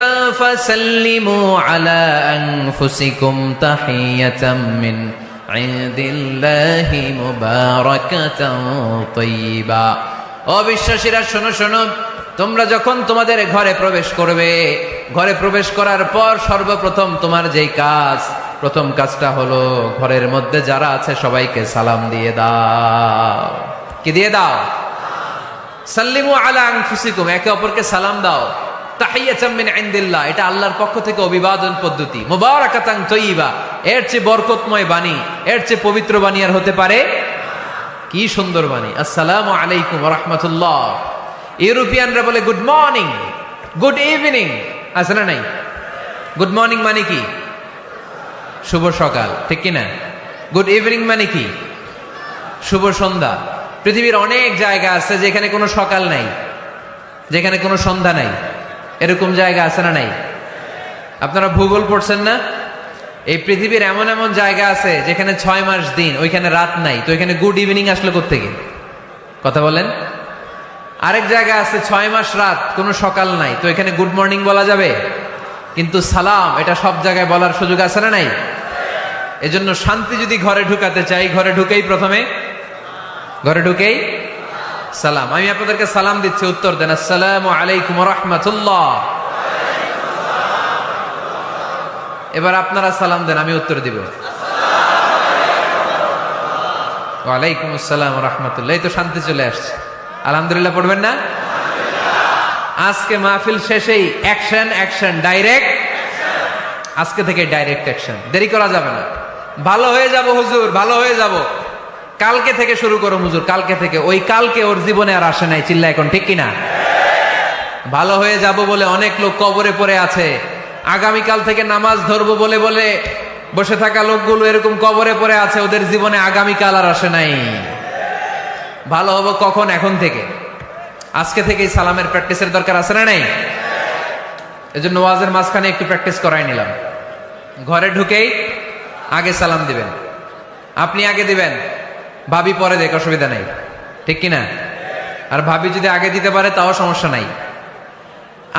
فسلموا على أنفسكم تحية من عند الله مباركة طيبة অবিশ্বাসীরা শোনো শোনো, তোমরা যখন তোমাদের ঘরে প্রবেশ করবে, ঘরে প্রবেশ করার পর সর্বপ্রথম তোমার যেই কাজ, প্রথম কাজটা হলো ঘরের মধ্যে যারা আছে সবাইকে সালাম দিয়ে দাও। কি দিয়ে দাও? সাল্লিমু আলা আনফুসিকুম, একে অপরকে সালাম দাও। তাহিয়াতাম মিন ইনদিল্লাহ, এটা আল্লাহর পক্ষ থেকে অভিবাদন পদ্ধতি। মুবারাকাতান তাইয়্যিবা, এর চেয়ে বরকতময় বাণী, এর চেয়ে পবিত্র বাণী আর হতে পারে? কি সুন্দর বাণী! আসসালামু আলাইকুম ওয়া রাহমাতুল্লাহ। ইউরোপিয়ানরা বলে গুড মর্নিং, গুড ইভিনিং, আছে না নাই? গুড মর্নিং মানে কি? শুভ সকাল, ঠিক কি না? গুড ইভিনিং মানে কি? শুভ সন্ধ্যা। পৃথিবীর অনেক জায়গা আছে যেখানে কোনো সকাল নাই, যেখানে কোনো সন্ধ্যা নাই, এরকম জায়গা আছে না নাই? আপনারা ভূগোল পড়ছেন না? এই পৃথিবীর এমন এমন জায়গা আছে যেখানে 6 মাস দিন, ওইখানে রাত নাই, তো এখানে গুড ইভিনিং আসলো কোত্থেকে? কথা বলেন। আরেক জায়গা আছে 6 মাস রাত, কোনো সকাল নাই, তো এখানে গুড মর্নিং বলা যাবে? কিন্তু সালাম, এটা সব জায়গায় বলার সুযোগ আছে না নাই? এজন্য শান্তি যদি ঘরে ঢুকাতে চাই, ঘরে ঢুকেই প্রথমে, ঘরে ঢুকেই সালাম। আমি আপনাদেরকে সালাম দিচ্ছি, উত্তর দেন। আসসালামু আলাইকুম ওয়া রাহমাতুল্লাহ। এবার আপনারা সালাম দেন, আমি উত্তর দিব। ওয়া আলাইকুম আসসালাম ওয়া রাহমাতুল্লাহ। এই তো শান্তি চলে আসছে। আলহামদুলিল্লাহ পড়বেন না? আজকে মাহফিল শেষেই অ্যাকশন, অ্যাকশন, ডাইরেক্ট আজকে থেকে ডাইরেক্ট অ্যাকশন, দেরি করা যাবে না। ভালো হয়ে যাব হুজুর, ভালো হয়ে যাব, কালকে থেকে শুরু করো হুজুর, কালকে থেকে। ওই কালকে ওর জীবনে আর আসে নাই, চিল্লা এখন, ঠিক কিনা? ভালো হয়ে যাব বলে অনেক লোক কবরে পড়ে আছে, আগামীকাল থেকে নামাজ ধরবো বলে বলে বসে থাকা লোকগুলো এরকম কবরে পড়ে আছে, ওদের জীবনে আগামীকাল আর আসে নাই। ভালো হবো কখন? এখন থেকে, আজকে থেকেই সালামের প্র্যাকটিসের দরকার আছে না নাই? এজন্য ওয়াজের মাঝখানে একটু প্র্যাকটিস করাই নিলাম। ঘরে ঢুকেই আগে সালাম দিবেন, আপনি আগে দিবেন, ভাবি পরে দেখ, অসুবিধা নাই, ঠিক কিনা? আর ভাবি যদি আগে দিতে পারে তাও সমস্যা নাই।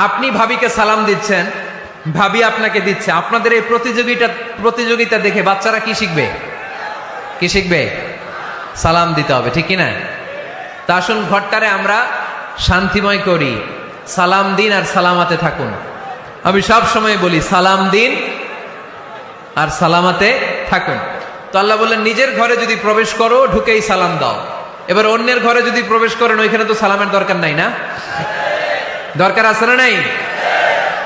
আপনি ভাবিকে সালাম দিচ্ছেন, ভাবি আপনাকে দিচ্ছে। আপনাদের এই প্রতিযোগিতা দেখে বাচ্চারা কি শিখবে? কি শিখবে? সালাম দিতে হবে, ঠিক কিনা? তা আসুন ঘরটারে আমরা শান্তিময় করি, সালাম দিন আর সালামাতে থাকুন। আমি সব সময় বলি সালাম দিন আর সালামাতে থাকুন। তো আল্লাহ বললেন নিজের ঘরে যদি প্রবেশ করো ঢুকেই সালাম দাও। এবার অন্যের ঘরে যদি প্রবেশ করেন, ওইখানে তো সালামের দরকার নাই না? দরকার আছে না নাই?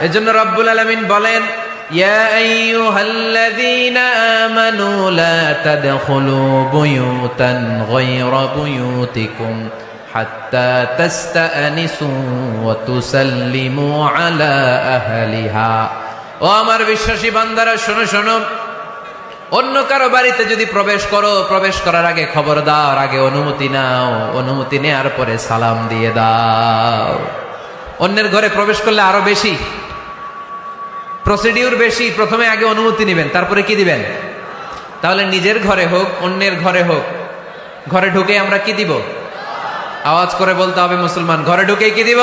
এজন্য রব্বুল আলামিন বলেন, ইয়া আইয়ুহাল্লাযীনা আমানু লা তাদখুলু বুয়ুতান গায়রা বুয়ুতিকুম হাত্তা তাস্তানিসু ওয়া তুসাল্লিমু আলা আহলিহা। ও আমার বিশ্বাসী বান্দারা, শোনো শোনো, অন্য কারো বাড়িতে যদি প্রবেশ করো, প্রবেশ করার আগে খবরদার আগে অনুমতি নাও, অনুমতি নেওয়ার পরে সালাম দিয়ে দাও। অন্যের ঘরে প্রবেশ করলে আরো বেশি প্রসিডিউর, বেশি। প্রথমে আগে অনুমতি নেবেন, তারপরে কি দিবেন? তাহলে নিজের ঘরে হোক, অন্যের ঘরে হোক, ঘরে ঢুকে আমরা কি দিব? আওয়াজ করে বলতে হবে মুসলমান, ঘরে ঢুকে কি দিব?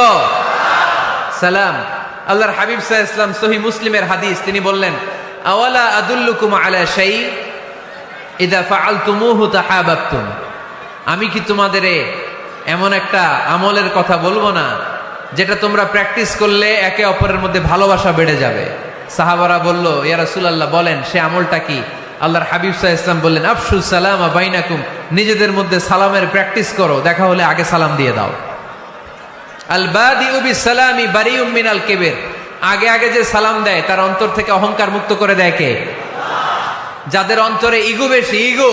সালাম। আল্লাহর হাবিব সাল্লাল্লাহু আলাইহি ওয়াসাল্লাম সহিহ মুসলিমের হাদিস, তিনি বললেন, আওয়ালা আদুল্লুকুম আলা শাই ইযা ফাআলতুমুহু তাহাবাবতুম। আমি কি তোমাদের এমন একটা আমলের কথা বলবো না যেটা তোমরা প্র্যাকটিস করলে একে অপরের মধ্যে ভালোবাসা বেড়ে যাবে? সাহাবারা বলল, ইয়া রাসূলুল্লাহ বলেন, সে আমলটা কি? আল্লাহর হাবিব সাল্লাল্লাহু আলাইহি ওয়াসাল্লাম বললেন, আফশুস সালামা বাইনাকুম, নিজেদের মধ্যে সালামের প্র্যাকটিস করো, দেখা হলে আগে সালাম দিয়ে দাও। আল বাদিউ বিসসালামি বারিউম মিনাল কিবর, আগে আগে যে সালাম দেয় তার অন্তর থেকে অহংকার মুক্ত করে দেয় কে? যাদের অন্তরে ইগো বেশি, ইগো,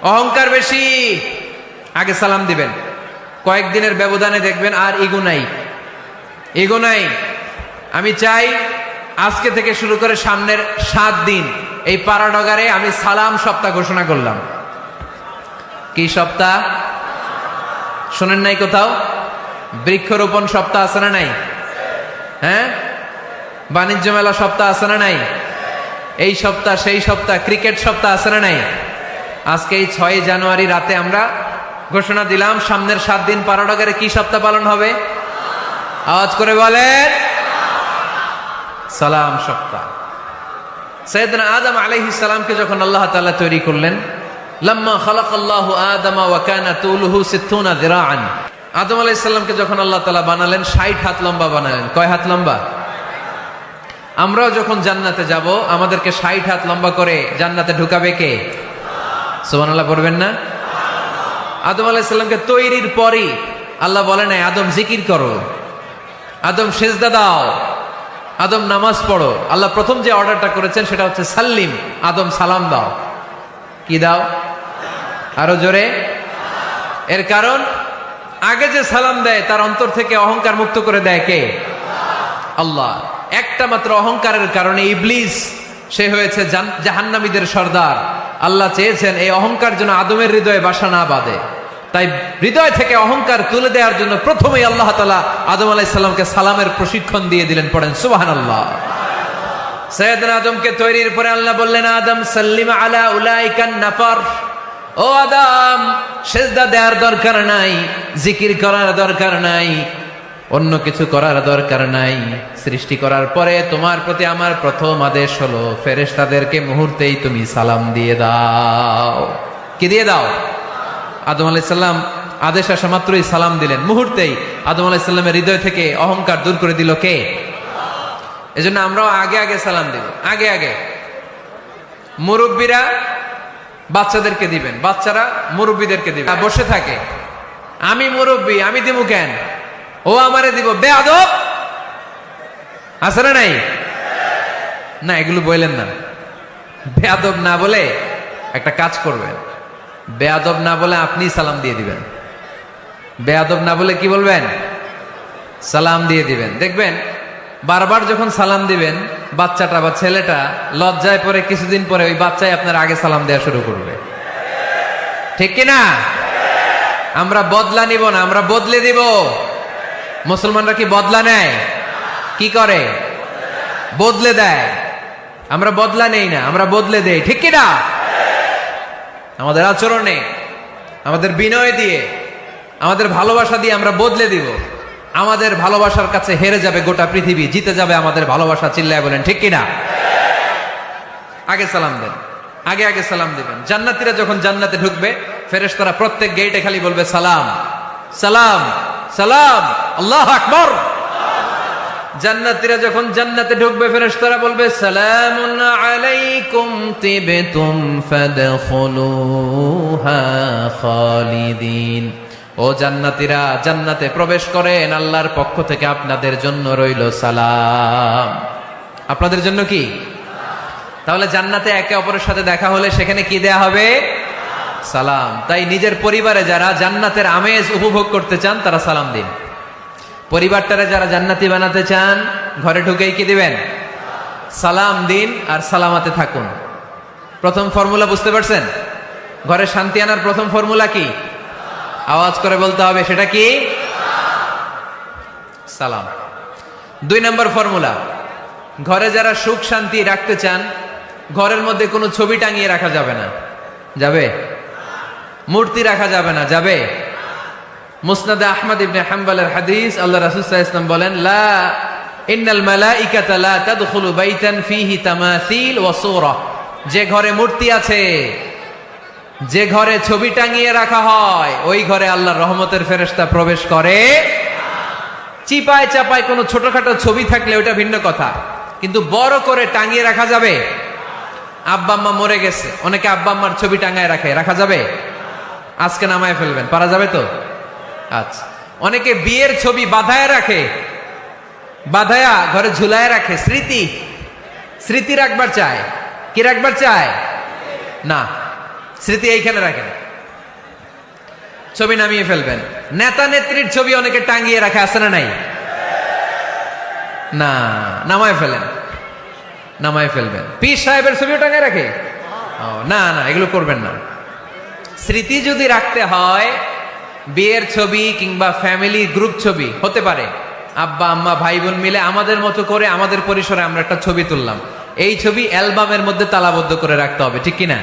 অহংকার বেশি, আগে সালাম দিবেন। কয়েকদিনের ব্যবধানে দেখবেন আর ইগো নাই, ইগো নাই। আমি চাই আজকে থেকে শুরু করে সামনের 7 দিন এই পাড়াডগারে আমি সালাম সপ্তাহ ঘোষণা করলাম। কি সপ্তাহ? শোনেন নাই কোথাও? বৃক্ষরোপণ সপ্তাহ আছে না নাই? হ্যাঁ, বাণিজ্য মেলা সপ্তাহ আছে না নাই? এই সপ্তাহ, সেই সপ্তাহ, ক্রিকেট সপ্তাহ আছে না নাই? আজকে এই 6 জানুয়ারি রাতে আমরা ঘোষণা দিলাম সামনের 7 দিন পাড়াডগারে কি সপ্তাহ পালন হবে? আওয়াজ করে বলেন। সালাম সপ্তাহ। সাইয়েদনা আদম আলাইহিস সালামকে যখন আল্লাহ তাআলা তৈরি করলেন, লাম্মা খালাকাল্লাহু আদামা ওয়া কানা তুলুহু 60 যিরাআন, আদম আলাইহিস সালামকে যখন আল্লাহ তাআলা বানালেন 60 হাত লম্বা বানালেন। কয় হাত লম্বা? আমরাও যখন জান্নাতে যাব আমাদেরকে 60 হাত লম্বা করে জান্নাতে ঢুকাবে কে? সুবহানাল্লাহ পড়বেন না? আদম আলাইহিস সালামকে তৈরির পরই আল্লাহ বলেন, আদম জিকির করো, আদম সিজদা দাও, আদম নামাজ পড়ো। আল্লাহ প্রথম যে অর্ডারটা করেছেন সেটা হচ্ছে সাল্লিম, আদম সালাম দাও। কি দাও? আরো জোরে। এর কারণ আগে যে সালাম দেয় তার অন্তর থেকে অহংকার মুক্ত করে দেয় কে? আল্লাহ। একটা মাত্র অহংকারের কারণে ইবলিস সে হয়েছে জাহান্নামীদের সর্দার। আল্লাহ চেয়েছেন এই অহংকার যেন আদমের হৃদয়ে বাসা না বাঁধে, তাই হৃদয় থেকে অহংকার তুলে দেওয়ার জন্য প্রথমেই আল্লাহ তাআলা আদম আলাইহিস সালামকে সালামের প্রশিক্ষণ দিয়ে দিলেন। পড়েন সুবহানাল্লাহ। সাইয়েদনা আদমকে তৈরির পরে আল্লাহ বললেন, আদম সাল্লিম আলা উলাইকান নাফার, ও আদম সিজদা দেওয়ার দরকার নাই, জিকির করার দরকার নাই, অন্য কিছু করার দরকার নাই। সৃষ্টি করার পরে তোমার প্রতি আমার প্রথম আদেশ হলো ফেরেশতাদেরকে মুহূর্তেই তুমি সালাম দিয়ে দাও। কি দিয়ে দাও? আদম আলাইহিস সালাম আদেশ আসা মাত্রই সালাম দিলেন, মুহূর্তেই আদম আলাইহিস সালামের হৃদয় থেকে অহংকার দূর করে দিল কে? এজন্য আমরাও আগে আগে সালাম দিব। আগে আগে মুরব্বীরা বাচ্চাদেরকে দিবেন, বাচ্চারা মুরব্বীদেরকে দিবেন। বসে থাকে, আমি মুরব্বী, আমি দিব কেন? ও আমারে দিব, বেয়াদব আছে না নাই? না, এগুলো বললেন না। বেয়াদব না বলে একটা কাজ করবেন, বেয়াদব না বলে আপনি সালাম দিয়ে দিবেন। বেয়াদব না বলে কি বলবেন? সালাম দিয়ে দিবেন। দেখবেন বারবার যখন সালাম দিবেন বাচ্চাটা বা ছেলেটা লজ্জায় পরে কিছুদিন পরে ওই বাচ্চাই আপনার আগে সালাম দেওয়া শুরু করবে। ঠিক কিনা? আমরা বদলা নিব না, আমরা বদলে দিব। মুসলমানরা কি বদলা নেয়? কি করে? বদলে দেয়। আমরা বদলা নেই না, আমরা বদলে দেই। ঠিক কিনা? আমাদের আচরণে, আমাদের বিনয় দিয়ে, আমাদের ভালোবাসা দিয়ে আমরা বদলে দিব। আমাদের ভালোবাসার কাছে হেরে যাবে গোটা পৃথিবী, জিতে যাবে আমাদের ভালোবাসা। চিল্লায় বলেন ঠিক কিনা? আগে সালাম দেন, আগে আগে সালাম দিবেন। জান্নাতীরা যখন জান্নাতে ঢুকবে ফেরেশতারা প্রত্যেক গেটে খালি বলবে সালাম সালাম সালাম, আল্লাহু আকবার। জান্নাতীরা যখন জান্নাতে ঢুকবে ফেরেশতারা বলবে সালামুন আলাইকুম তিবতুম ফাদখুলুহা খালিদিন। ও জান্নাতীরা জান্নাতে প্রবেশ করেন, আল্লাহর পক্ষ থেকে আপনাদের জন্য রইল সালাম। আপনাদের জন্য কি? তাহলে জান্নাতে একে অপরের সাথে দেখা হলে সেখানে কি দেয়া হবে? সালাম। তাই নিজের পরিবারে যারা জান্নাতের আমেজ উপভোগ করতে চান তারা সালাম দিন। পরিবারটারে যারা জান্নাতি বানাতে চান ঘরে ঢুকেই কি দিবেন? সালাম দিন আর সালামাতে থাকুন। প্রথম ফর্মুলা বুঝতে পারছেন? ঘরে শান্তি আনার প্রথম ফর্মুলা কি? আওয়াজ করে বলতে হবে, সেটা কি? সালাম। 2 নম্বর ফর্মুলা, ঘরে যারা সুখ শান্তি রাখতে চান ঘরের মধ্যে কোনো ছবি টাঙিয়ে রাখা যাবে না। যাবে? মূর্তি রাখা যাবে না। যাবে? মুসনাদে আহমদ ইবনে হাম্বলের হাদিস, আল্লাহ রাসূল সাল্লাল্লাহু আলাইহি ওয়াসাল্লাম বলেন, লা ইন্নাল মালাইকাতা লা তাদখুলু বাইতান ফীহি তামাসিল ওয়া সূরা। যে ঘরে মূর্তি আছে, যে ঘরে ছবি টাঙিয়ে রাখা হয়, ওই ঘরে আল্লাহর রহমতের ফেরেশতা প্রবেশ করে। চিপায় চাপায় কোনো ছোটখাটো ছবি থাকলে ওটা ভিন্ন কথা, কিন্তু বড় করে টাঙিয়ে রাখা যাবে? আব্বা আম্মা মরে গেছে, অনেকে আব্বা আম্মার ছবি টাঙায় রাখে, রাখা যাবে? আজকে নামায় ফেলবেন, পারা যাবে তো? আচ্ছা। অনেকে বিয়ের ছবি বাঁধায় রাখে, বাঁধায়া ঘরে ঝুলায় রাখে, স্মৃতি স্মৃতি রাখবার চায়। কি রাখবার চায়? না, স্মৃতি এইখানে রাখেন, ছবি নামিয়ে ফেলবেন। নেতা নেত্রীর ছবি অনেকে টাঙিয়ে রাখে, আছে না নাই? না, নামায় ফেলেন, নামায় ফেলবেন। পীর সাহেবের ছবিও টাঙিয়ে রাখে? না না, এগুলো করবেন না। স্মৃতি যদি রাখতে হয়, বিয়ের ছবি কিংবা ফ্যামিলি গ্রুপ ছবি হতে পারে, আব্বা আম্মা ভাই বোন মিলে আমাদের মতো করে আমাদের পরিসরে আমরা একটা ছবি তুললাম, এই ছবি অ্যালবামের মধ্যে তালাবদ্ধ করে রাখতে হবে। ঠিক কিনা?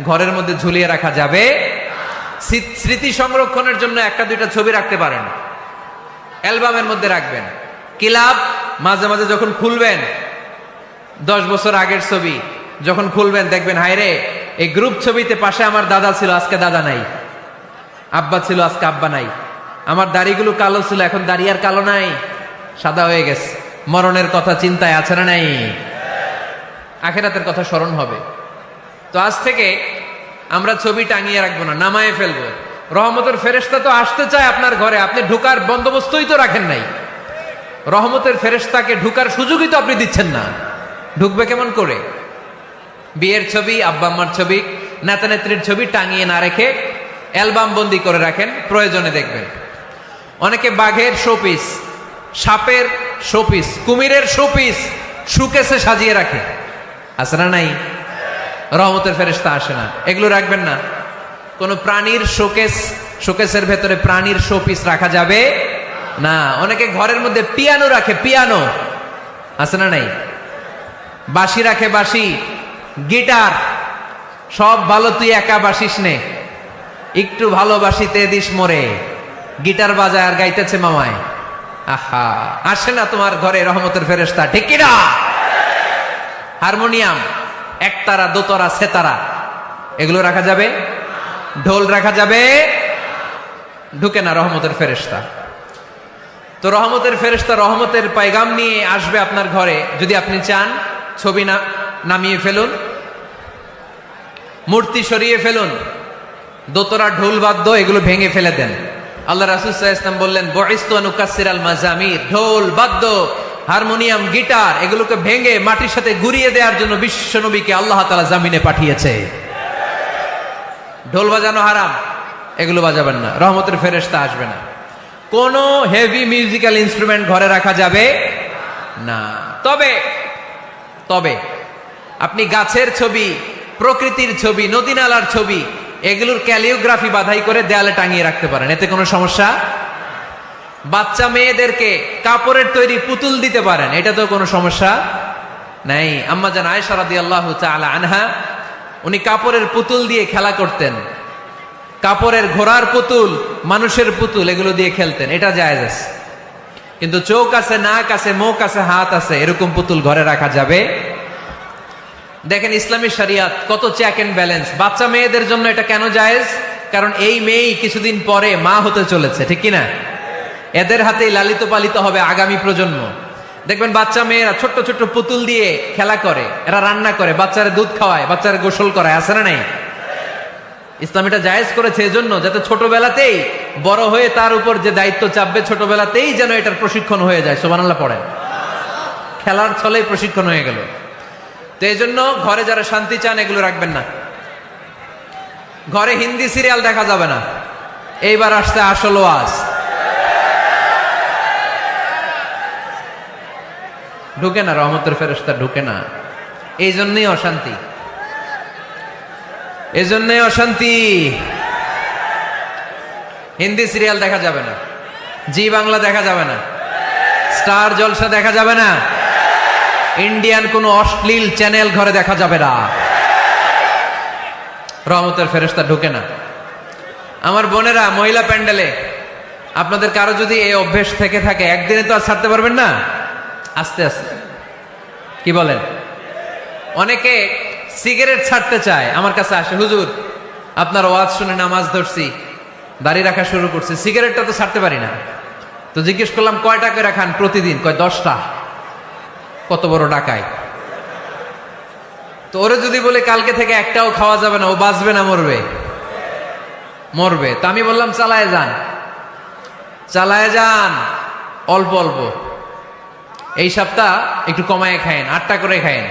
ঘরের মধ্যে ঝুলিয়ে রাখা যাবে? স্মৃতি সংরক্ষণের জন্য 1-2টা ছবি রাখতে পারেন, অ্যালবামের মধ্যে রাখবেন। ক্লাব মাঝে মাঝে যখন খুলবেন, 10 বছর আগের ছবি যখন খুলবেন দেখবেন হায়রে এই গ্রুপ ছবিতে পাশে আমার দাদা ছিল, আজকে দাদা নাই, আব্বা ছিল, আজকে আব্বা নাই, আমার দাড়িগুলো কালো ছিল, এখন দাড়ি আর কালো নাই, সাদা হয়ে গেছে। মরণের কথা চিন্তায় আছে না নাই? আখিরাতের কথা স্মরণ হবে। তো আজ থেকে আমরা ছবি টাঙিয়ে রাখবো না, নামায়ে ফেলবো। রহমতের ফেরেশতা তো আসতে চায় আপনার ঘরে, আপনি ঢুকার বন্দোবস্তই তো রাখেন নাই। রহমতের ফেরেশতাকে ঢুকার সুযোগই তো আপনি দিচ্ছেন না, ঢুকবে কেমন করে? বিয়ের ছবি, আব্বা আম্মার ছবি, নেতা নেত্রীর ছবি টাঙিয়ে না রেখে অ্যালবাম বন্দি করে রাখেন, প্রয়োজনে দেখবেন। অনেকে বাঘের শোপিস, সাপের শোপিস, কুমিরের শোপিস সুকেসে সাজিয়ে রাখে, আছে না নাই? রহমতের ফেরেশতা আসে না, এগুলো রাখবেন না। কোন প্রাণীর শোকেসের ভেতরে প্রাণীর শোপিস রাখা যাবে না। অনেকে ঘরের মধ্যে পিয়ানো রাখে, পিয়ানো, আছে না নাই? বাঁশি রাখে, বাঁশি, গিটার, সব ভালো, তুই একা বাসিস নে, একটু ভালোবাসিতে দিস মরে, গিটার বাজায় আর গাইতেছে মামায়। আহা, আসে না তোমার ঘরে রহমতের ফেরেশতা, ঠিক কি না? হারমোনিয়াম, একতারা, দোতারা, সেতারা, এগুলো রাখা যাবে? ঢোল রাখা যাবে? ঢুকে না রহমতের ফেরেশতা। তো রহমতের ফেরেশতা রহমতের পায়গাম নিয়ে আসবে আপনার ঘরে। যদি আপনি চান, ছবি নামিয়ে ফেলুন, মূর্তি সরিয়ে ফেলুন, দোতরা, ঢোল বাদ্য এগুলো ভেঙে ফেলে দেন। আল্লাহ রাসূল সাল্লাল্লাহু আলাইহি ওয়াসাল্লাম বললেন, বুইসতু আন উকাসসিরাল মাযামির, ঢোল বাদ্য, হারমোনিয়াম, গিটার এগুলোকে ভেঙে মাটির সাথে গুঁড়িয়ে দেওয়ার জন্য বিশ্ব নবীকে আল্লাহ তাআলা জামিনে পাঠিয়েছে। ঢোল বাজানো হারাম, এগুলো বাজাবেন না, রহমতের ফেরেশতা আসবে না। কোন হেভি মিউজিক্যাল ইনস্ট্রুমেন্ট ঘরে রাখা যাবে না। তবে তবে আপনি গাছের ছবি, প্রকৃতির ছবি, নদী নালার ছবি, এগুলোর ক্যালিওগ্রাফি বাধাই করে দেয়ালে টাঙিয়ে রাখতে পারেন, এতে কোনো সমস্যা। বাচ্চা মেয়েদেরকে কাপড়ের তৈরি পুতুল দিতে পারেন, এটা তো কোনো সমস্যা নাই। আম্মা জান আয়েশা রাদিয়াল্লাহু তাআলা আনহা, উনি কাপড়ের পুতুল দিয়ে খেলা করতেন, কাপড়ের ঘোড়ার পুতুল, মানুষের পুতুল, এগুলো দিয়ে খেলতেন, এটা জায়েজ আছে। কিন্তু চোখ আছে, নাক আছে, মুখ আছে, হাত আছে, এরকম পুতুল ঘরে রাখা যাবে? দেখেন ইসলামী শরিয়াত কত চেক এন্ড ব্যালেন্স। বাচ্চা মেয়েদের জন্য এটা কেন জায়েজ? কারণ এই মেয়েই কিছুদিন পরে মা হতে চলেছে, ঠিক কিনা? এদের হাতেই লালিত পালিত হবে আগামী প্রজন্ম। দেখবেন বাচ্চা মেয়েরা ছোট্ট ছোট্ট পুতুল দিয়ে খেলা করে, এরা রান্না করে, বাচ্চারা দুধ খাওয়ায়, বাচ্চারা গোসল করায়, আছে না নাই? ইসলাম এটা জায়েজ করেছে এজন্য যাতে ছোটবেলাতেই বড় হয়ে তার উপর যে দায়িত্ব চাপবে, ছোটবেলাতেই যেন এটার প্রশিক্ষণ হয়ে যায়। সুবহানাল্লাহ পড়েন। খেলার ছলেই প্রশিক্ষণ হয়ে গেল। তো এই জন্য ঘরে যারা শান্তি চান এগুলো রাখবেন না। ঘরে হিন্দি সিরিয়াল দেখা যাবে না। এইবার আসছে আসল ওয়াজ। ঢুকে না, রহমতের ফেরেশতা ঢুকে না। এই জন্যই অশান্তি, এই জন্যই অশান্তি। হিন্দি সিরিয়াল দেখা যাবে না, জি বাংলা দেখা যাবে না, স্টার জলসা দেখা যাবে না, ইন্ডিয়ান কোন অশ্লীল চ্যানেল ঘরে দেখা যাবে না। রহমতের ফেরেশতা ঢুকে না। আমার বোনেরা, মহিলা প্যান্ডেলে আপনাদের কারো যদি এই অভ্যেস থেকে থাকে, একদিনে তো আর ছাড়তে পারবেন না, আস্তে আস্তে, কি বলেন? অনেকে সিগারেট ছাড়তে চায়, আমার কাছে আসে, হুজুর আপনার ওয়াজ শুনে নামাজ ধরছি, দাড়ি রাখা শুরু করছি, সিগারেটটা তো ছাড়তে পারি না। তো জিজ্ঞেস করলাম কয়টা করে খান প্রতিদিন? কয় 10টা। কত বড় ডাকায়! তো ওরে যদি বলে কালকে থেকে একটাও খাওয়া যাবে না, ও বাঁচবে না মরবে? মরবে। তো আমি বললাম চালায় যান, চালায় যান, অল্প অল্প। এই সপ্তাহ একটু কমায় খায়েন, 8টা করে খায়েন,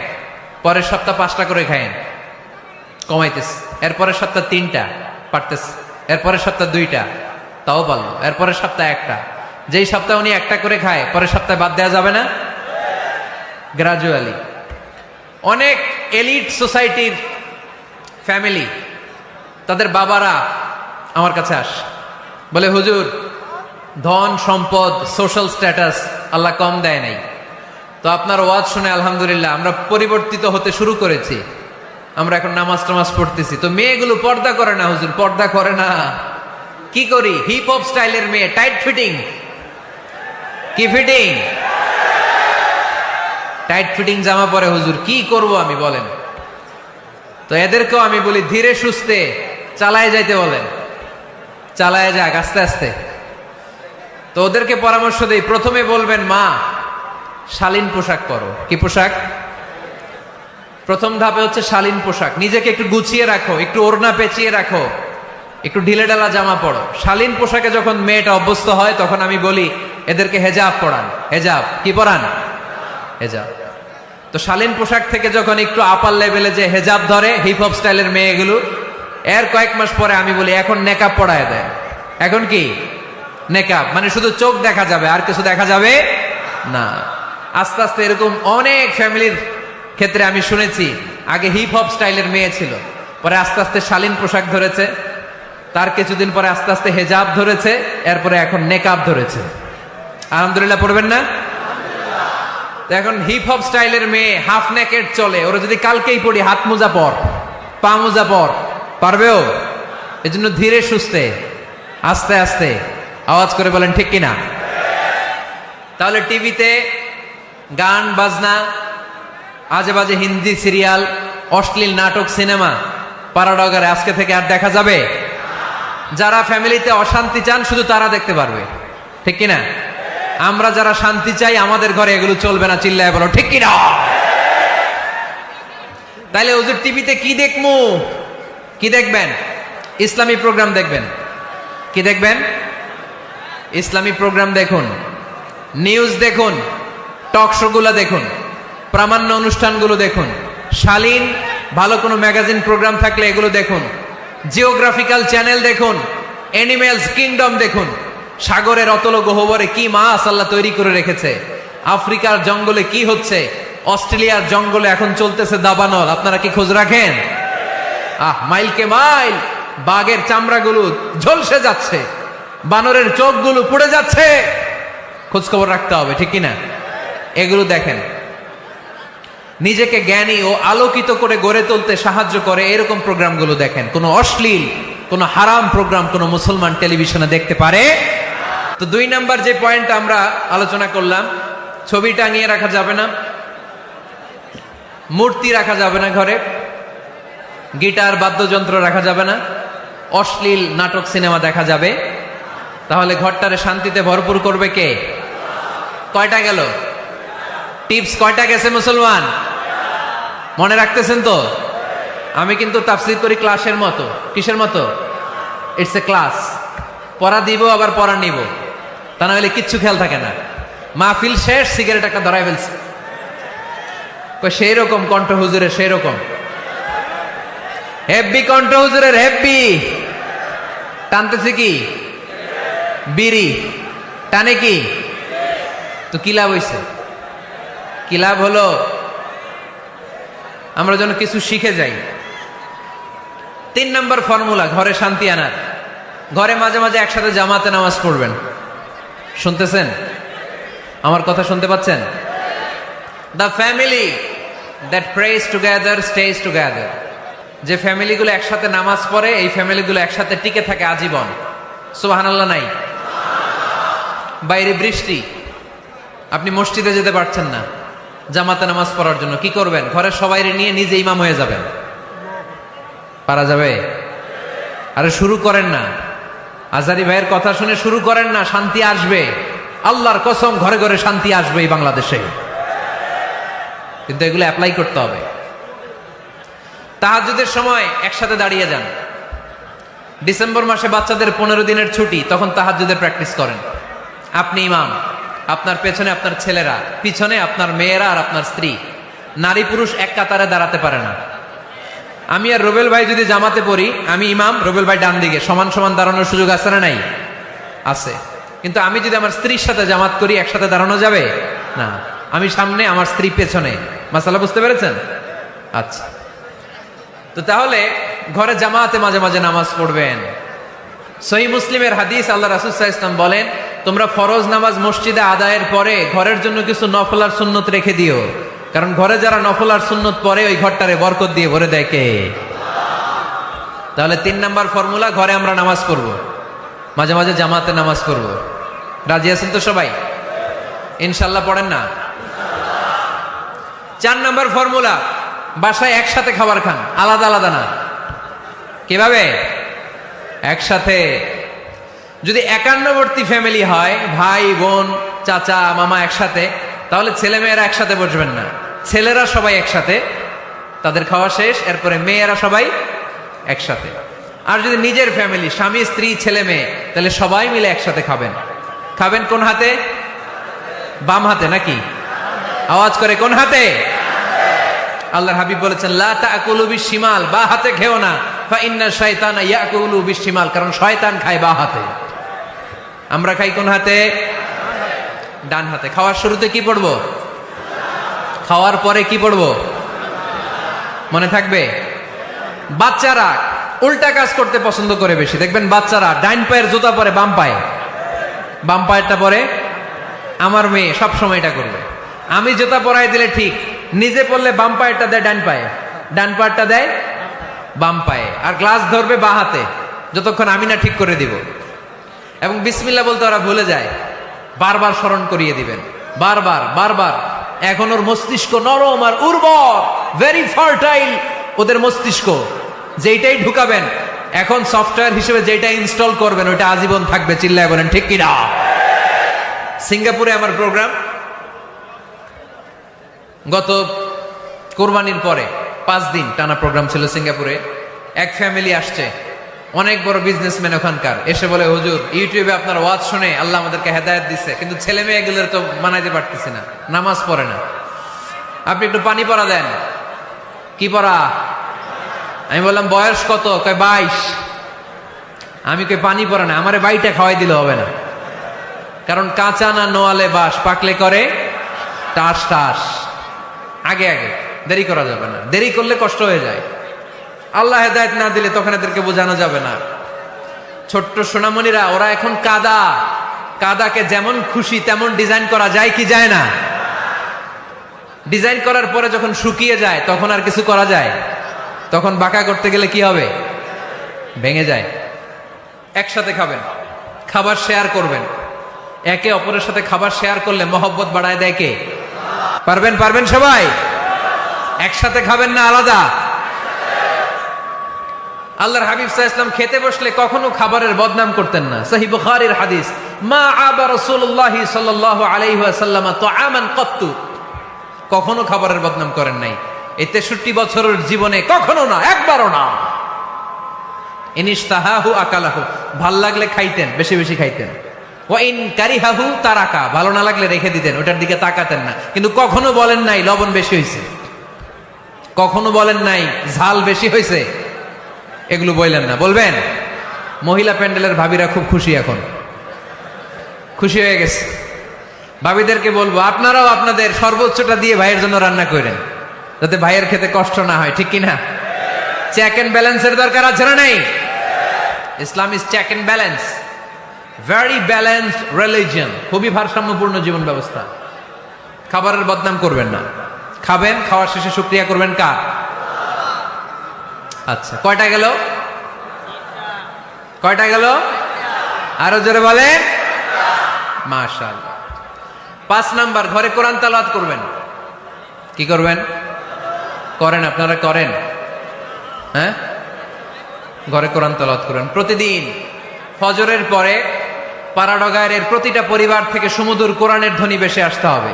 পরের সপ্তাহ 5টা করে খায়েন, কমাইতেছে। এরপরের সপ্তাহ 3টা, পারতেছে। এরপরের সপ্তাহ 2টা, তাও পারলো। এরপরের সপ্তাহ 1টা। যেই সপ্তাহ উনি 1টা করে খায়, পরের সপ্তাহে বাদ দেওয়া যাবে না? গ্রাজুয়ালি। অনেক এলিট সোসাইটির ফ্যামিলি, তাদের বাবারা আমার কাছে আসে, বলে হুজুর ধন সম্পদ, সোশ্যাল স্ট্যাটাস আল্লাহ কম দেয় নাই, তো আপনার ওয়াজ শুনে আলহামদুলিল্লাহ আমরা পরিবর্তিত হতে শুরু করেছি, আমরা এখন নামাজ টামাজ পড়তেছি। তো মেয়েগুলো পর্দা করে না হুজুর, পর্দা করে না। কি করি? হিপ হপ স্টাইলের মেয়ে, টাইট ফিটিং। কি ফিটিং? টাইট ফিটিং জামা পরে হুজুর, কি করব আমি বলেন? তো এদেরকেও আমি বলি ধীরে সুস্থে চালায় যাইতে বলেন, চালায় যাক আস্তে আস্তে। তো ওদেরকে পরামর্শ দেই, প্রথমে বলবেন মা শালীন পোশাক পরো। কি পোশাক? প্রথম ধাপে হচ্ছে শালীন পোশাক। নিজেকে একটু গুছিয়ে রাখো, একটু ওড়না পেঁচিয়ে রাখো, একটু ঢিলেঢালা জামা পরো। শালীন পোশাকে যখন মেয়েটা অভ্যস্ত হয় তখন আমি বলি এদেরকে হেজাব পরান। হেজাব কি পরান? হেজাব। তো শালীন পোশাক থেকে যখন একটু আপার লেভেলে যে হেজাব ধরে হিপ হপ স্টাইলের মেয়েগুলো, এর কয়েক মাস পরে আমি বলি এখন নেকাব পরায় দেয়। এখন কি নেকাব, মানে শুধু চোখ দেখা যাবে আর কিছু দেখা যাবে না। আস্তে আস্তে এরকম অনেক ফ্যামিলির ক্ষেত্রে আমি শুনেছি, আগে হিপ হপ স্টাইলের মেয়ে ছিল, পরে আস্তে আস্তে শালীন পোশাক ধরেছে, তার কিছুদিন পরে আস্তে আস্তে হেজাব ধরেছে, এরপরে এখন নেকাব ধরেছে। আলহামদুলিল্লাহ পড়বেন না? এখন হিপ হপ স্টাইলের মেয়ে হাফ নেকেড চলে, ওরা যদি কালকেই পড়ি হাত মোজা পর, পা মোজা পর, পারবেও? এজন্য ধীরে সুস্থে আস্তে আস্তে, আওয়াজ করে বলেন ঠিক কিনা? তাহলে টিভিতে গান বাজনা, আজে বাজে হিন্দি সিরিয়াল, অশ্লীল নাটক, সিনেমা পাড়াডগারে আজকে থেকে আর দেখা যাবে? যারা ফ্যামিলিতে অশান্তি চান শুধু তারা দেখতে পারবে, ঠিক কিনা? আমরা যারা শান্তি চাই আমাদের ঘরে এগুলো চলবে না, চিল্লায় বলো ঠিক কিনা? তাইলে হুজুর টিভিতে কি দেখমু? কি দেখবেন? ইসলামী প্রোগ্রাম দেখবেন। কি দেখবেন? ইসলামী প্রোগ্রাম দেখুন, নিউজ দেখুন, টক শো গুলা দেখুন, প্রামাণ্য অনুষ্ঠানগুলো দেখুন, শালীন ভালো কোনো ম্যাগাজিন প্রোগ্রাম থাকলে এগুলো দেখুন, জিওগ্রাফিক্যাল চ্যানেল দেখুন, অ্যানিমেলস কিংডম দেখুন, সাগরের অতল গহ্বরে কি মাছ আল্লাহ তৈরি করে রেখেছে, আফ্রিকার জঙ্গলে কি হচ্ছে, অস্ট্রেলিয়ার জঙ্গলে এখন চলতেছে দাবানল, আপনারা কি খোঁজ রাখেন? মাইলকে মাইল বাঘের চামড়াগুলো ঝলসে যাচ্ছে, বানরের চোখগুলো পুড়ে যাচ্ছে, খোঁজ খবর রাখতে হবে, ঠিক কিনা? এগুলো দেখেন। নিজেকে জ্ঞানী ও আলোকিত করে গড়ে তুলতে সাহায্য করে এরকম প্রোগ্রামগুলো দেখেন। কোনো অশ্লীল, কোনো হারাম প্রোগ্রাম কোনো মুসলমান টেলিভিশনে দেখতে পারে? তো 2 নাম্বার যে পয়েন্ট আমরা আলোচনা করলাম, ছবি টাঙিয়ে রাখা যাবে না, মূর্তি রাখা যাবে না ঘরে, গিটার বাদ্যযন্ত্র রাখা যাবে না, অশ্লীল নাটক সিনেমা দেখা যাবে। তাহলে ঘরটারে শান্তিতে ভরপুর করবে কে? কয়টা গেল? টিপস কয়টা গেছে মুসলমান? মনে রাখতেছেন তো? আমি কিন্তু তাফসীর করি ক্লাসের মতো। কিসের মতো? It's a class. পড়া দিব আবার পড়া নিব, তা না হলে কিচ্ছু খেয়াল থাকে না। মাহফিল শেষ, সিগারেট একটা ধরাই ফেলছে, সেই রকম কণ্ঠ হুজুরের, সেই রকম হেব্বি কণ্ঠ হুজুরের, হেব্বি। টানতেছে কি? বিড়ি। টানে কি? তো কি লাভ হইছে? কি লাভ হলো? আমরা যেন কিছু শিখে যাই। 3 নাম্বার ফর্মুলা ঘরে শান্তি আনার, ঘরে মাঝে মাঝে একসাথে জামাতে নামাজ পড়বেন। শুনতেছেন? আমার কথা শুনতে পাচ্ছেন? The family that prays together stays together. যে ফ্যামিলিগুলো একসাথে নামাজ পড়ে এই ফ্যামিলিগুলো একসাথে টিকে থাকে আজীবন। সুবহানাল্লাহ নাই? বাইরে বৃষ্টি, আপনি মসজিদে যেতে পারছেন না জামাতে নামাজ পড়ার জন্য, কি করবেন? ঘরের সবাই নিয়ে নিজে ইমাম হয়ে যাবেন। পারা যাবে? আরে শুরু করেন না, আজারি ভাইয়ের কথা শুনে শুরু করেন না, শান্তি আসবে। আল্লাহর কসম ঘরে ঘরে শান্তি আসবে এই বাংলাদেশে, কিন্তু এগুলো অ্যাপ্লাই করতে হবে। তাহাজ্জুদের সময় একসাথে দাঁড়িয়ে যান। ডিসেম্বর মাসে বাচ্চাদের 15 দিনের ছুটি, তখন তাহাজ্জুদের প্র্যাকটিস করেন। আপনি ইমাম, আপনার পেছনে আপনার ছেলেরা, পিছনে আপনার মেয়েরা আর আপনার স্ত্রী। নারী পুরুষ এক কাতারে দাঁড়াতে পারে না। আমি আর রুবেল ভাই যদি জামাতে পড়ি, আমি ইমাম, রুবেল ভাই ডান দিকে, সমান সমান দাঁড়ানোর সুযোগ আছে না নাই? আছে। কিন্তু আমি যদি আমার স্ত্রীর সাথে জামাত করি, একসাথে দাঁড়ানো যাবে না। আমি সামনে, আমার স্ত্রী পেছনে। মাসালা বুঝতে পেরেছেন? আচ্ছা, তো তাহলে ঘরে জামাতে মাঝে মাঝে নামাজ পড়বেন। সহিহ মুসলিমের হাদিস, আল্লাহ রাসূল সাল্লাল্লাহু আলাইহি ওয়াসাল্লাম বলেন, তোমরা ফরজ নামাজ মসজিদে আদায়ের পরে ঘরের জন্য কিছু নফল আর সুন্নত রেখে দিও, কারণ ঘরে যারা নফল আর সুন্নত পড়ে ওই ঘরটারে বরকত দিয়ে ভরে দেয় কে? তাহলে 3 নাম্বার ফর্মুলা, ঘরে আমরা নামাজ পড়বো, মাঝে মাঝে জামাতে নামাজ পড়বো। রাজি আছেন তো সবাই? ইনশাল্লাহ পড়েন না? 4 নাম্বার ফর্মুলা, বাসায় একসাথে খাবার খান, আলাদা আলাদা না। কিভাবে? একসাথে। যদি একান্নবর্তী ফ্যামিলি হয়, ভাই বোন চাচা মামা একসাথে, তাহলে ছেলে মেয়েরা একসাথে বসবেন না। ছেলেরা সবাই একসাথে, তাদের খাওয়া শেষ, এরপরে মেয়েরা সবাই একসাথে। আর যদি নিজের ফ্যামিলি, স্বামী স্ত্রী ছেলে মেয়ে, তাহলে সবাই মিলে একসাথে খাবেন। খাবেন কোন হাতে? বাম হাতে নাকি? আওয়াজ করে কোন হাতে? আল্লাহর হাবিব বলেছেন লা তাকুলু বিশিমাল, বা হাতে খেও না, ফা ইন্না শাইতানা ইয়াকুলু বিশিমাল, কারণ শয়তান খায় বা হাতে। আমরা খাই কোন হাতে? ডান হাতে। খাওয়ার শুরুতে কি পড়বো? খাওয়ার পরে কি পড়বো? মনে থাকবে? বাচ্চারা উল্টা কাজ করতে পছন্দ করে বেশি। দেখবেন বাচ্চারা ডাইন পায়ের জুতা পরে বাম পায়ে, বাম পায়েরটা পরে। আমার মেয়ে সব সময় এটা করবে। আমি জুতা পরাই দিলে ঠিক, নিজে পড়লে বাম পায়েরটা দেয় ডান পায়ে, ডান পায়েরটা দেয় বাম পায়ে, আর গ্লাস ধরবে বা হাতে, যতক্ষণ আমি না ঠিক করে দিব। এবং বিসমিল্লাহ বলতে ওরা ভুলে যায়, বারবার স্মরণ করিয়ে দিবেন, বারবার বারবার। এখন ওর মস্তিষ্ক নরম আর উর্বর, ভেরি ফার্টাইল ওদের মস্তিষ্ক। যেইটাই ঢুকাবেন, এখন সফটওয়্যার হিসেবে যেটা ইনস্টল করবেন ওইটা আজীবন থাকবে। চিল্লায় বলেন ঠিক কিনা? সিঙ্গাপুরে আমার প্রোগ্রাম, গত কোরবানির পরে 5 দিন টানা প্রোগ্রাম ছিল সিঙ্গাপুরে। এক ফ্যামিলি আসছে, অনেক বড় বিজনেসম্যান ওখানকার, এসে বলে হুজুর ইউটিউবে আপনার ওয়াজ শুনে আল্লাহ আমাদেরকে হেদায়েত দিচ্ছে, কিন্তু ছেলে মেয়েগুলোর তো মানাইতে পারতেছি না, নামাজ পড়ে না, আপনি একটু পানি পড়া দেন। কি পড়া? আমি বললাম বয়স কত? কয় 22। আমি কই পানি পড়া না, আমারে বাইটা খাওয়াই দিলে হবে না, কারণ কাঁচা না নোয়ালে বাস, পাকলে করে টাস টাস। আগে আগে দেরি করা যাবে না, দেরি করলে কষ্ট হয়ে যায়। আল্লাহ হেদায়েত না দিলে তখন এদেরকে বোঝানো যাবে না। ছোট্ট সোনামণিরা, ওরা এখন কাদা, কাদাকে যেমন খুশি তেমন ডিজাইন করা যায় কি যায় না? ডিজাইন করার পরে যখন শুকিয়ে যায় তখন আর কিছু করা যায়? তখন বাঁকা করতে গেলে কি হবে? ভেঙে যায়। একসাথে খাবেন, খাবার শেয়ার করবেন। একে অপরের সাথে খাবার শেয়ার করলে মহব্বত বাড়ায় দেয় কে? পারবেন? পারবেন সবাই? একসাথে খাবেন না আলাদা? আল্লাহর হাবিব সাল্লাল্লাহু আলাইহি ওয়াসাল্লাম খেতে বসলে কখনো খাবারের বদনাম করতেন না। সহিহ বুখারীর হাদিস, মা আবা রাসূলুল্লাহ সাল্লাল্লাহু আলাইহি ওয়াসাল্লাম তুআমান কত্তু, কখনো খাবারের বদনাম করেন নাই। এই 63 বছরের জীবনে কখনো না, একবারও না। ইনিশতাহাহু আকালাহু, ভাল লাগলে খাইতেন, বেশি বেশি খাইতেন। ওয়া ইন কারিহাহু তারাকা, ভালো না লাগলে রেখে দিতেন, ওটার দিকে তাকাতেন না। কিন্তু কখনো বলেন নাই লবণ বেশি হয়েছে, কখনো বলেন নাই ঝাল বেশি হয়েছে, এগুলো বললেন না। বলবেন? মহিলা প্যান্ডেলের ভাবিরা খুব খুশি, এখন খুশি হয়ে গেছে। ভাবিদেরকে বলবো আপনারাও আপনাদের সর্বোচ্চটা দিয়ে ভাইয়ের জন্য রান্না করেন, যাতে ভাইয়ের খেতে কষ্ট না হয়, ঠিক কিনা? চেক এন্ড ব্যালেন্সের দরকার আছে না নাই? Islam is check and balance, very balanced religion, খুবই ভারসাম্যপূর্ণ জীবন ব্যবস্থা। খাবারের বদনাম করবেন না, খাবেন, খাওয়ার শেষে শুকরিয়া করবেন কার? আচ্ছা, কয়টা গেল? কয়টা গেল? আরো জোরে বলেন মাশাআল্লাহ। 5 নাম্বার, ঘরে কোরআন তেলাওয়াত করবেন। কি করবেন? করেন? আপনারা করেন? হ্যাঁ, ঘরে কোরআন তেলাওয়াত করেন প্রতিদিন। ফজরের পরে পাড়াডগায়ের প্রতিটা পরিবার থেকে সুমধুর কোরআনের ধ্বনি ভেসে আসতে হবে।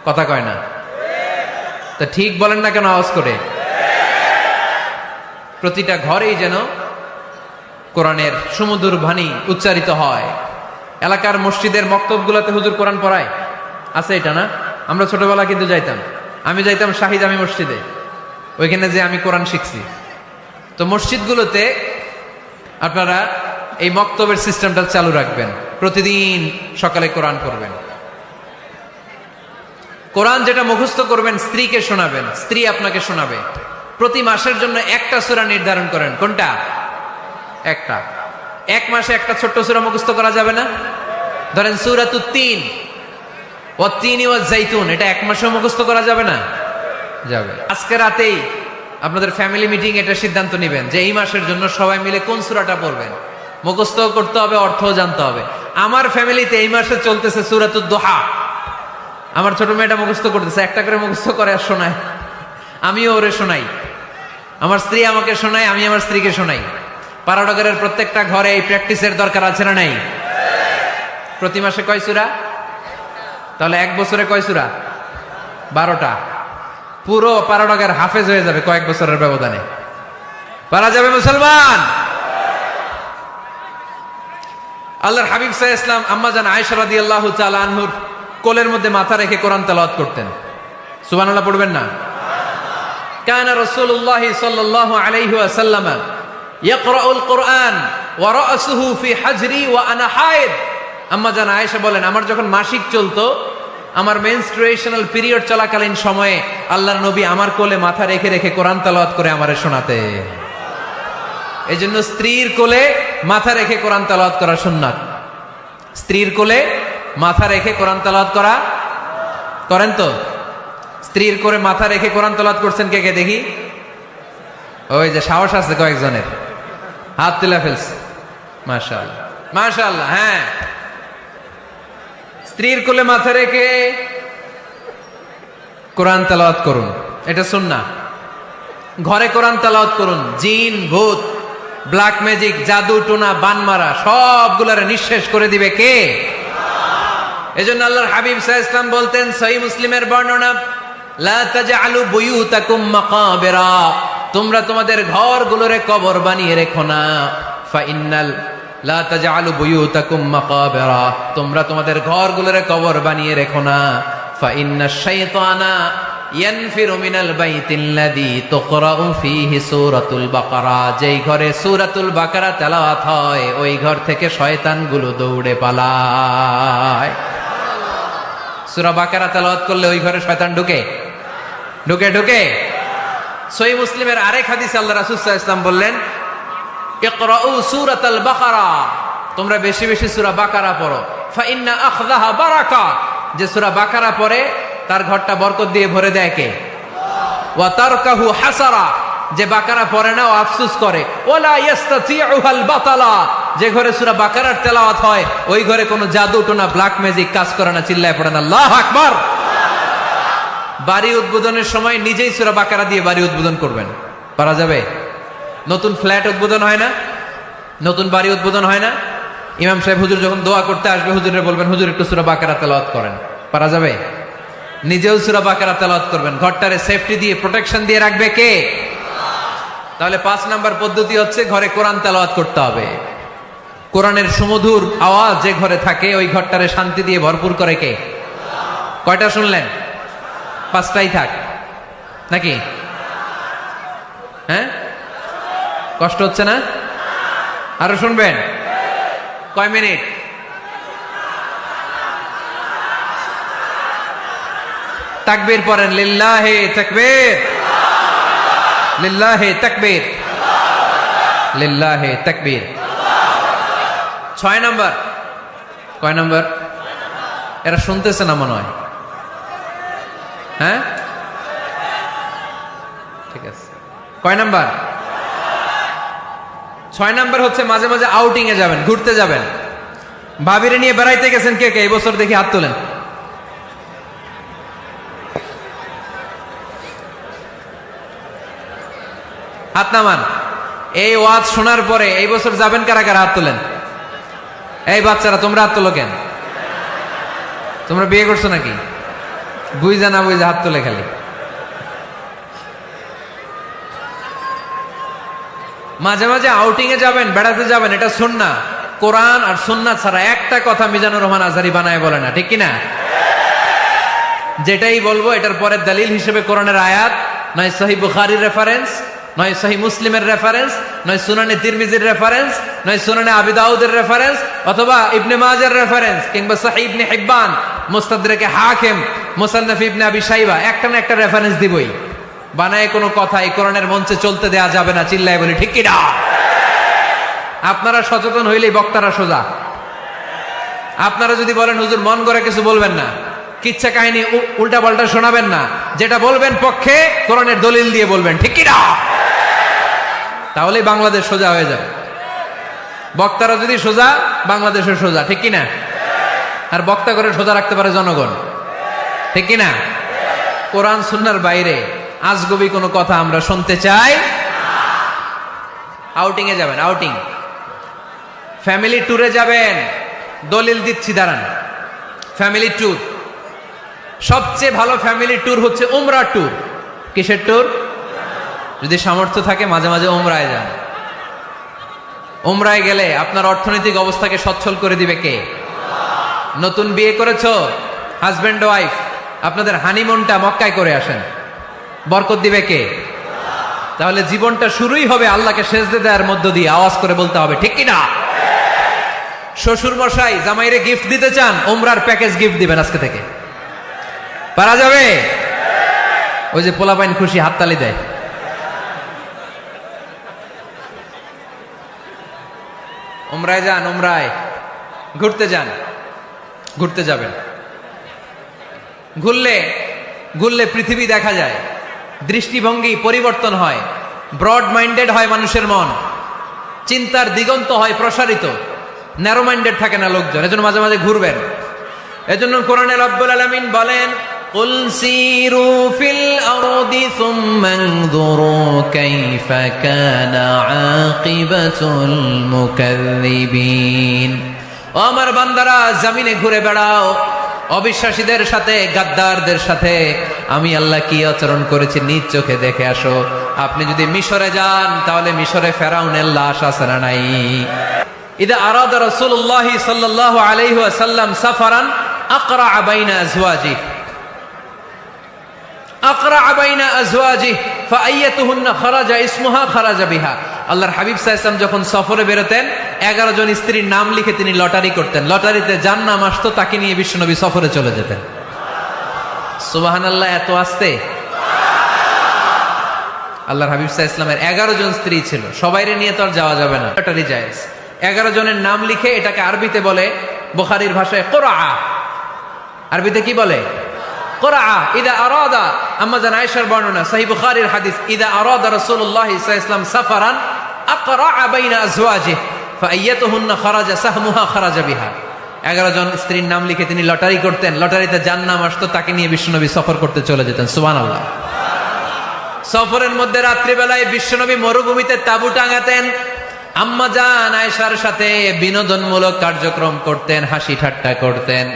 কথা কয় না? তা ঠিক বলেন না কেন আওয়াজ করে? প্রতিটা ঘরেই যেন কোরআনের সুমধুর বাণী উচ্চারিত হয়। এলাকার মসজিদের মক্তবগুলোতে হুজুর কোরআন পড়ায়, আছে এটা না? আমরা ছোটবেলা কিন্তু যাইতাম, আমি যাইতাম শাহী জামি মসজিদে, ওইখানে যে আমি কোরআন শিখছি। তো মসজিদগুলোতে আপনারা এই মক্তবের সিস্টেমটা চালু রাখবেন, প্রতিদিন সকালে কোরআন পড়বেন। কোরআন যেটা মুখস্থ করবেন স্ত্রীকে শোনাবেন, স্ত্রী আপনাকে শোনাবে। প্রতি মাসের জন্য একটা সূরা নির্ধারণ করেন। কোনটা? একটা। এক মাসে একটা ছোট্ট সূরা মুখস্থ করা যাবে না? ধরেন সূরাতুত তিন, ওয়াত-তিনি ওয়াজ-জাইতুন, এটা এক মাসেও মুখস্থ করা যাবে না? যাবে। আজকে রাতেই আপনাদের ফ্যামিলি মিটিং এটা সিদ্ধান্ত নেবেন যে এই মাসের জন্য সবাই মিলে কোন সূরাটা পড়বেন। মুখস্থ করতে হবে, অর্থও জানতে হবে। আমার ফ্যামিলিতে এই মাসে চলতেছে সূরাতুদ দুহা, আমার ছোট মেয়েটা মুখস্থ করতেছে, একটা করে মুখস্থ করে আর শোনায়, আমিও ওরে শোনাই। আমার স্ত্রী আমাকে শোনায়, আমি আমার স্ত্রীকে শোনাই। পারাডগরের প্রত্যেকটা ঘরে এই প্র্যাকটিসের দরকার আছে না নাই? প্রতি মাসে কয় সূরা? তাহলে এক বছরে কয় সূরা? 12টা। পুরো পারাডগের হাফেজ হয়ে যাবে কয়েক বছরের ব্যবধানে। পারা যাবে মুসলমান? আল্লাহর হাবিব সাল্লাল্লাহু আলাইহি ওয়াসাল্লাম আম্মা জান আয়েশা রাদিয়াল্লাহু তাআলা আনহুর কোলের মধ্যে মাথা রেখে কোরআন তেলাওয়াত করতেন। সুবহানাল্লাহ পড়বেন না? কানা রাসূলুল্লাহ সাল্লাল্লাহু আলাইহি ওয়াসাল্লাম ইয়াকরাউল কুরআন ওয়া রাসুহু ফি হাজরি ওয়া আনা হায়েদ। আম্মা জান আয়েশা বলেন, আমার যখন মাসিক চলতো, আমার মেনস্ট্রুয়েশনাল পিরিয়ড চলাকালীন সময়ে আল্লাহর নবী আমার কোলে মাথা রেখে রেখে কোরআন তেলাওয়াত করে আমারে শোনাতে। এই জন্য স্ত্রীর কোলে মাথা রেখে কোরআন তেলাওয়াত করা সুন্নাত। স্ত্রীর কোলে মাথা রেখে কোরআন তেলাওয়াত করা করেন তো? স্ত্রীর কোলে মাথা রেখে কোরআন তেলাওয়াত করছেন কে কে দেখি? ওই যে সাহস আছে কয়েকজনের, হাত তুলে ফেলছে। মাশাআল্লাহ, মাশাআল্লাহ। হ্যাঁ, স্ত্রীর কোলে মাথা রেখে কোরআন তেলাওয়াত করুন, এটা সুন্নাহ। ঘরে কোরআন তেলাওয়াত করুন। জিন, ভূত, ব্ল্যাক ম্যাজিক, জাদু টোনা, বানমারা সবগুলারে নিঃশেষ করে দিবে কে? এজন্য আল্লাহর হাবিব সাল্লাল্লাহু আলাইহি ওয়াসাল্লাম বলতেন, সহিহ মুসলিমের বর্ণনা, লা তাজআলু বুয়ুতাকুম মাকাবিরা, তোমরা তোমাদের ঘরগুলোরে কবর বানিয়ে রেখো না। ফাইন্নাল লা তাজআলু বুয়ুতাকুম মাকাবিরা, তোমরা তোমাদের ঘরগুলোরে কবর বানিয়ে রেখো না। ফাইন্নাশ শাইতানা ইয়ানফিরু মিনাল বাইতিল্লাযী তুকরাউ ফীহি সূরাতুল বাকারা, যেই ঘরে সূরাতুল বাকারা তেলাওয়াত হয় ওই ঘর থেকে শয়তানগুলো দৌড়ে পালায়। সূরা বাকারা তেলাওয়াত করলে ওই ঘরে শয়তান ঢুকে ঢুকে ঢুকে সহিহ মুসলিমের আরেক হাদিসে আল্লাহ রাসূল সাল্লাল্লাহু আলাইহি ওয়াসাল্লাম বললেন, ইকরাউ সূরাতাল বাকারা, তোমরা বেশি বেশি সূরা বাকারা পড়ো। ফাইন্না আখযাহা বারাকা, যে সূরা বাকারা পড়ে তার ঘরটা বরকত দিয়ে ভরে দেয় কে? ওয়া তারকাহু হাসারা, যে বাকারা পড়ে না ও আফসোস করে। ওয়ালা ইস্তাতিউহাল বাতালা, যে ঘরে সূরা বাকারার তেলাওয়াত হয় ওই ঘরে কোনো জাদু টোনা ব্ল্যাক ম্যাজিক কাজ করে না। চিল্লায় পড়েন আল্লাহু আকবার। বাড়ি উদ্বোধনের সময় নিজেই সূরা বাকারা দিয়ে বাড়ি উদ্বোধন করবেন, পারা যাবে? নতুন ফ্ল্যাট উদ্বোধন হয় না, নতুন বাড়ি উদ্বোধন হয় না, ইমাম সাহেব হুজুর যখন দোয়া করতে আসবে হুজুরে বলবেন, হুজুর একটু সূরা বাকারা তেলাওয়াত করেন, পারা যাবে? নিজেও সূরা বাকারা তেলাওয়াত করবেন, ঘরটারে সেফটি দিয়ে প্রোটেকশন দিয়ে রাখবে কে? তাহলে 5 নাম্বার পদ্ধতি হচ্ছে ঘরে কোরআন তেলাওয়াত করতে হবে। কোরআনের সুমধুর আওয়াজ যে ঘরে থাকে ওই ঘরটারে শান্তি দিয়ে ভরপুর করে কে? কয়টা শুনলেন? 5টাই থাক নাকি? হ্যাঁ, কষ্ট হচ্ছে না? আরো শুনবেন? কয় মিনিট? তাকবীর পড়েন, লিল্লাহি তাকবীর, লিল্লাহি তাকবীর, লিল্লাহি তাকবীর। 6 নাম্বার। কয় নাম্বার? এরা শুনতেছে না মনে হয়। হ্যাঁ, ঠিক আছে। কয় নাম্বার? 6 নাম্বার হচ্ছে মাঝে মাঝে আউটিং এ যাবেন, ঘুরতে যাবেন। ভাবিরে নিয়ে বেড়াইতে গেছেন কে কে এই বছর? দেখি হাত তোলেন। হাত নামান। এই ওয়াজ শোনার পরে এই বছর যাবেন কারা কারা? হাত তোলেন। এই বাচ্চারা তোমরা হাত তোলো কেন? তোমরা বিয়ে করছো নাকি? বুঝা না বুঝা হাত তোলে খালি। মাঝে মাঝে আউটিং এ যাবেন, বেড়াতে যাবেন, এটা সুন্নাহ। কোরআন আর সুন্নাহ ছাড়া একটা কথা মিজানুর রহমান আজহারী বানায় বলে না, ঠিক কিনা? যেটাই বলবো এটার পরে দলিল হিসেবে কোরআনের আয়াত, নয় সহিহ বুখারীর রেফারেন্স, নয় সহিহ মুসলিমের রেফারেন্স, নয় সুনানে তিরমিজির রেফারেন্স, নয় সুনানে আবি দাউদের রেফারেন্স, অথবা ইবনে মাজার রেফারেন্স, কিংবা সহিহ ইবনে হিব্বান, মুস্তাদরাকে হাকিম, মুসান্নাফ ইবনে আবি শাইবা, একটা না একটা রেফারেন্স দিবই। বানায় কোনো কথা এই কোরআনের মঞ্চে চলতে দেয়া যাবে না। চিল্লায় বলি ঠিক কি না? আপনারা সচেতন হইলেই বক্তারা সোজা। আপনারা যদি বলেন হুজুর মন করে কিছু বলবেন না, কিচ্ছা কাহিনী উল্টা পাল্টা শোনাবেন না, যেটা বলবেন পক্ষে কোরআনের দলিল দিয়ে বলবেন, ঠিক কি না? তাহলেই বাংলাদেশ সোজা হয়ে যাবে। বক্তারা যদি সোজা, বাংলাদেশের সোজা, ঠিক কি না? আর বক্তা করে সোজা রাখতে পারে জনগণ। ঠিক কিনা? কোরআন সুন্নাহর বাইরে আজগবি কোনো কথা আমরা শুনতে চাই। আউটিং এ যাবেন, আউটিং, ফ্যামিলি ট্যুরে যাবেন, দলিল দিচ্ছি দাঁড়ান। ফ্যামিলি ট্যুর, সবচেয়ে ভালো ফ্যামিলি ট্যুর হচ্ছে উমরা ট্যুর। কিসের ট্যুর? যদি সামর্থ্য থাকে মাঝে মাঝে উমরায় যান। উমরায় গেলে আপনার অর্থনৈতিক অবস্থাকে সচ্ছল করে দিবে কে? নতুন বিয়ে করেছো, হাজবেন্ড ওয়াইফ, আপনাদের হানিমুনটা মক্কায় করে আসেন, বরকত দিবে কে? তাহলে জীবনটা শুরুই হবে আল্লাহকে সেজদে দেওয়ার মধ্য দিয়ে। আওয়াজ করে বলতে হবে, ঠিক কিনা? শ্বশুর মশাই জামাইরে গিফট দিতে চান, উমরার প্যাকেজ গিফট দিবেন আজকে থেকে। পারা যাবে? ওই যে পোলাপাইন খুশি হাততালি দেয়। উমরায় যান, উমরায় ঘুরতে যান, ঘুরতে যাবেন। ঘুরলে পৃথিবী দেখা যায়, দৃষ্টিভঙ্গি পরিবর্তন হয়, ব্রড মাইন্ডেড হয় মানুষের মন, চিন্তার দিগন্ত হয় প্রসারিত, ন্যারো মাইন্ডেড থাকে না লোকজন। এজন্য মাঝে মাঝে ঘুরবেন। এজন্য কোরআনে রব্বুল আলামিন বলেন, কুল সিরু ফিল আরদি সুম্মা আনযুরু কাইফা কানা আকিবাতুল মুকাযযিবিন। ও আমার বান্দারা, জমিনে ঘুরে বেড়াও, অবিশ্বাসীদের সাথে, গাদ্দারদের সাথে আমি আল্লাহ কি আচরণ করেছি নিজ চোখে দেখে আসো। আপনি যদি মিশরে যান, তাহলে মিশরে ফেরাউনের লাশ আছে না নাই? ইদা আরাদা রাসূলুল্লাহ সাল্লাল্লাহু আলাইহি ওয়াসাল্লাম সাফারান আকরা বাইনা আজওয়াজিহি, আকরা বাইনা আজওয়াজিহি ফাআইয়াতুহুন্না খারাজা ইসমুহা খারাজা বিহা। আল্লাহর হাবিব সাল্লাল্লাহু আলাইহি ওয়াসাল্লাম যখন সফরে বেরোতেন, 11 জন স্ত্রীর নাম লিখে তিনি লটারি করতেন। লটারিতে যার নাম আসতো তাকে নিয়ে বিশ্বনবী সফরে চলে যেতেন। সুবহানাল্লাহ, এত আসতে। আল্লাহর হাবিব সাল্লাল্লাহু আলাইহি ওয়াসাল্লামের 11 জন স্ত্রী ছিল, সবাইরে নিয়ে তো আর যাওয়া যাবে না, লটারি জায়েজ। 11 জনের নাম লিখে, এটাকে আরবিতে বলে, বুখারীর ভাষায় কুরআ। আরবিতে কি বলে? কুরআ। ইদা আরাদা, আম্মা জান আয়েশার বর্ণনা, সহিহ বুখারীর হাদিস, ইদা আরাদা রাসূলুল্লাহ সাল্লাল্লাহু আলাইহি ওয়াসাল্লাম সাফারান আকরা বাইনা আজওয়াজিহি ফাআইয়াতুহুন্না খারাজা সাহমুহা খারাজা বিহা। 11 জন স্ত্রীর নাম লিখে তিনি লটারি করতেন, লটারিতে যার নাম আসতো তাকে নিয়ে বিশ্বনবী সফর করতে চলে যেতেন। সুবহানাল্লাহ। সফরের মধ্যে রাত্রিবেলায় বিশ্বনবী মরুভূমিতে তাঁবু টাঙাতেন, আম্মা জান আয়েশার সাথে বিনোদনমূলক কার্যক্রম করতেন, হাসি ঠাট্টা করতেন,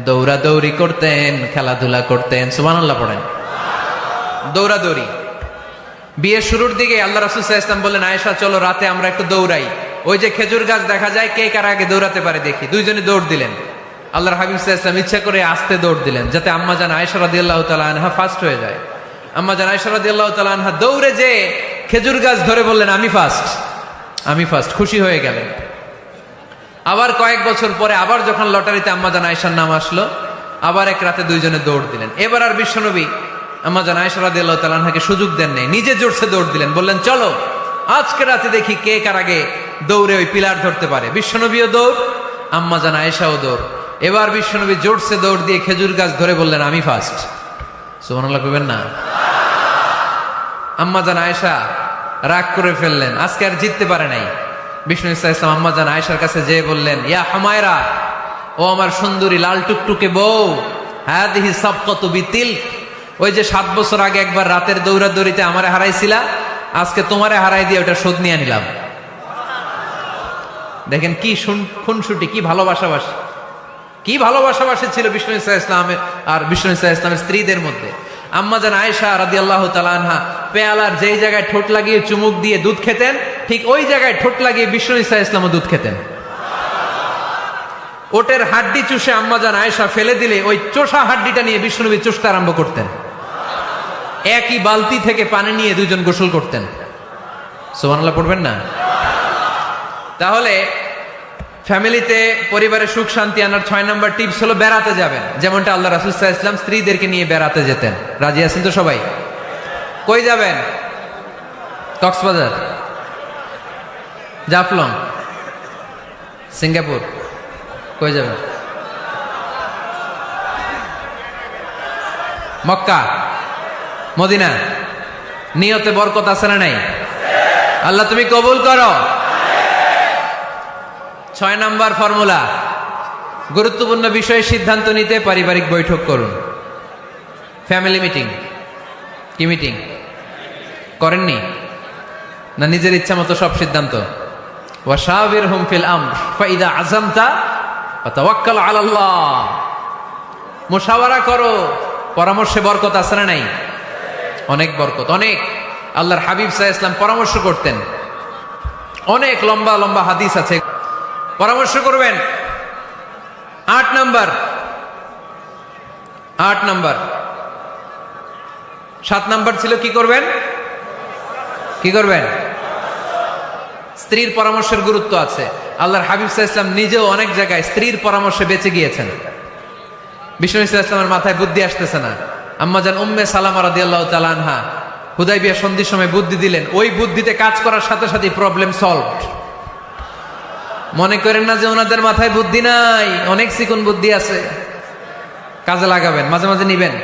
দৌড়াদৌড়ি করতেন, খেলাধুলা করতেন। সুবহানাল্লাহ পড়েন। দৌড়াদৌড়ি। বিয়ে শুরুর দিকে আল্লাহ রাসূল সাল্লাল্লাহু আলাইহি ওয়াসাল্লাম বললেন, আয়েশা চলো রাতে আমরা একটু দৌড়াই, ওই যে খেজুর গাছ দেখা যায়, কে কার আগে দৌড়াতে পারে দেখি। দুইজনে দৌড় দিলেন। আল্লাহর হাবিব সাল্লাল্লাহু আলাইহি ওয়াসাল্লাম ইচ্ছা করে আস্তে দৌড় দিলেন, যাতে আম্মা জান আয়েশা রাদিয়াল্লাহু তাআলা আনহা ফার্স্ট হয়ে যায়। আম্মা জান আয়েশা রাদিয়াল্লাহু তাআলা আনহা দৌড়ে যে খেজুর গাছ ধরে বললেন, আমি ফার্স্ট, আমি ফার্স্ট, খুশি হয়ে গেলেন। আবার কয়েক বছর পরে আবার যখন লটারিতে আম্মা জান আয়েশার নাম আসলো, আবার এক রাতে দুইজনে দৌড় দিলেন। এবার আর বিশ্বনবী আম্মা জান আয়েশা রাদিয়াল্লাহু তাআলা আনহাকে সুযোগ দেন নাই, নিজে জোরসে দৌড় দিলেন, বললেন চলো আজকে রাতে দেখি কে কার আগে দৌড়ে ওই পিলার ধরতে পারে। বিশ্বনবীও দৌড়, আম্মা জান আয়েশাও দৌড়। এবার বিশ্বনবী জোরসে দৌড় দিয়ে খেজুর গাছ ধরে বললেন, আমি ফার্স্ট। সুবহানাল্লাহ কইবেন না? আম্মা জান আয়েশা রাগ করে ফেললেন, আজকে আর জিততে পারে নাই। বিষ্ণু ইসলাম আম্মা জান আয়েশার কাছে যেয়ে বললেন, ইয়া হুমায়রা, ও আমার সুন্দরী লাল টুকটুকে বউ, হাদিহি সাবকাতু বিতিল, ওই যে 7 বছর আগে একবার রাতের দৌড়াদৌড়িতে আমারে হারাইছিলা, আজকে তোমারে হারাই দিয়ে ওটা শোধ নিয়ে নিলাম। দেখেন কি খুনসুটি, কি ভালোবাসাবাসি, কি ভালোবাসাবাসি ছিল বিষ্ণু ইসলামের আর বিষ্ণু ইসলামের স্ত্রীদের মধ্যে। আম্মা জান আয়েশা রাদিয়াল্লাহু তাআলা আনহা পেয়ালার যেই জায়গায় ঠোঁট লাগিয়ে চুমুক দিয়ে দুধ খেতেন, ঠিক ওই জায়গায় ঠোঁট লাগিয়ে বিষ্ণু ইসলামও দুধ খেতেন। ওটের হাড্ডি চুষে আম্মা জান আয়েশা ফেলে দিলে ওই চোষা হাড্ডিটা নিয়ে বিষ্ণুনবী চুষতে আরম্ভ করতেন। একই বালতি থেকে পানি নিয়ে দুইজন গোসল করতেন। সুবহানাল্লাহ পড়বেন না? তাহলে ফ্যামিলিতে, পরিবারে সুখ শান্তি আনার 6 নম্বর টিপস হলো বেড়াতে যাবেন, যেমনটা আল্লাহ রাসূল সাল্লাল্লাহু আলাইহি ওয়াসাল্লাম স্ত্রীদেরকে নিয়ে বেড়াতে যেতেন। রাজি আছেন তো সবাই? কই যাবেন? কক্সবাজার, জাফলং, সিঙ্গাপুর, কই যাবেন? মক্কা, মদিনা। নিয়তে বরকত আছে না নাই? আল্লাহ তুমি কবুল করো। 6 নাম্বার ফর্মুলা, গুরুত্বপূর্ণ বিষয়ে সিদ্ধান্ত নিতে পারিবারিক বৈঠক করুন। ফ্যামিলি মিটিং, কি মিটিং করেননি? না নিজের ইচ্ছা মতো সব সিদ্ধান্ত? ওয়াশাবিরহুম ফিল আমর ফাইদা আযামতা ফাতাওয়াক্কাল আলাল্লাহ। মুশাওয়ারা করো, পরামর্শে বরকত আছে না নাই? অনেক বরকত, অনেক। আল্লাহর হাবিব সাল্লাল্লাহু আলাইহি ওয়াসাল্লাম পরামর্শ করতেন, অনেক লম্বা লম্বা হাদিস আছে। পরামর্শ করবেন। 8 নাম্বার 7 নাম্বার ছিল কি করবেন? কি করবেন? স্ত্রীর পরামর্শের গুরুত্ব আছে। আল্লাহর হাবিব সাল্লাল্লাহু আলাইহি ওয়াসাল্লাম নিজেও অনেক জায়গায় স্ত্রীর পরামর্শে বেঁচে গিয়েছেন। বিষ্ণু সাল্লাল্লাহু আলাইহি ওয়াসাল্লামের মাথায় বুদ্ধি আসতেছে না, আম্মাজান উম্মে সালামা রাদিয়াল্লাহু তাআলা আনহা হুদাইবিয়া সন্ধির সময় বুদ্ধি দিলেন। ওই বুদ্ধিতে কাজ করার সাথে সাথে প্রবলেম সলভড। মনে করেন না যে ওনাদের মাথায় বুদ্ধি নাই, অনেক চিকন বুদ্ধি আছে, কাজে লাগাবেন, মাঝে মাঝে নিবেন।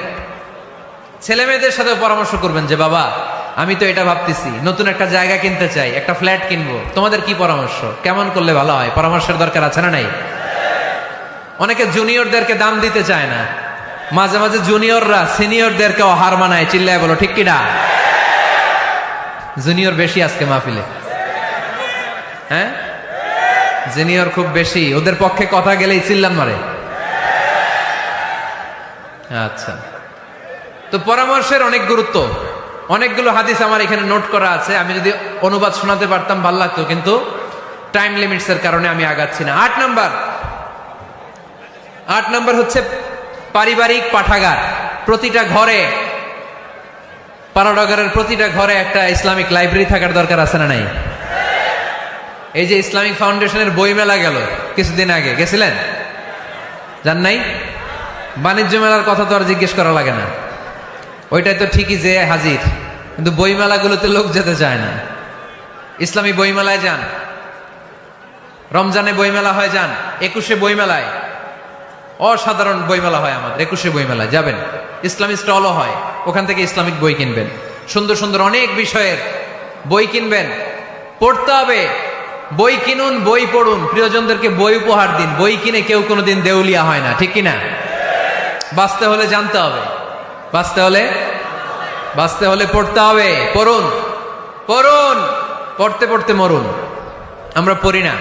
ছেলে মেয়েদের সাথে পরামর্শ করবেন যে বাবা আমি তো এটা ভাবতেছি, নতুন একটা জায়গা কিনতে চাই, একটা ফ্ল্যাট কিনবো, তোমাদের কি পরামর্শ, কেমন করলে ভালো হয়? পরামর্শের দরকার আছে না নাই? অনেকে জুনিয়রদেরকে দাম দিতে চায় না, মাঝে মাঝে জুনিয়ররা সিনিয়রদেরকে হার মানায়। চিল্লায় বলো ঠিক কিনা? জুনিয়র বেশি আজকে মাহফিলে, হ্যাঁ জুনিয়র খুব বেশি, ওদের পক্ষে কথা গেলেই চিল্লান মারে। আচ্ছা, তো পরামর্শের অনেক গুরুত্ব। অনেকগুলো হাদিস আমার এখানে নোট করা আছে, আমি যদি অনুবাদ শোনাতে পারতাম ভালো লাগতো, কিন্তু টাইম লিমিটস এর কারণে আমি আগাচ্ছি না। 8 নাম্বার হচ্ছে পারিবারিক পাঠাগার। প্রতিটা ঘরে, পাড়াডাগারের প্রতিটা ঘরে একটা ইসলামিক লাইব্রেরি থাকার দরকার আছে না নাই? এই যে ইসলামিক ফাউন্ডেশনের বই মেলা গেল কিছুদিন আগে, গেছিলেন? জান নাই? বাণিজ্য মেলার কথা তো আর জিজ্ঞেস করা লাগে না, ওইটাই তো ঠিকই যে হাজির, কিন্তু বই মেলাগুলোতে লোক যেতে চায় না। ইসলামী বই মেলায় যান, রমজানে বই মেলা হয় যান, 21শে বই মেলায়, অসাধারণ বই মেলা হয় আমাদের 21শে বই মেলায় যাবেন। ইসলামী স্টলও হয়, ওখান থেকে ইসলামিক বই কিনবেন, সুন্দর সুন্দর অনেক বিষয়ের বই কিনবেন। পড়তে হবে, বই কিনুন, বই পড়ুন, প্রিয়জনদেরকে বই উপহার দিন। বই কিনে কেউ কোনোদিন দেউলিয়া হয় না, ঠিক কিনা? বাঁচতে হলে জানতে হবে, বাঁচতে হলে পড়তে হবে। পড়ুন, পড়তে পড়তে মরুন। আমরা পড়ি না।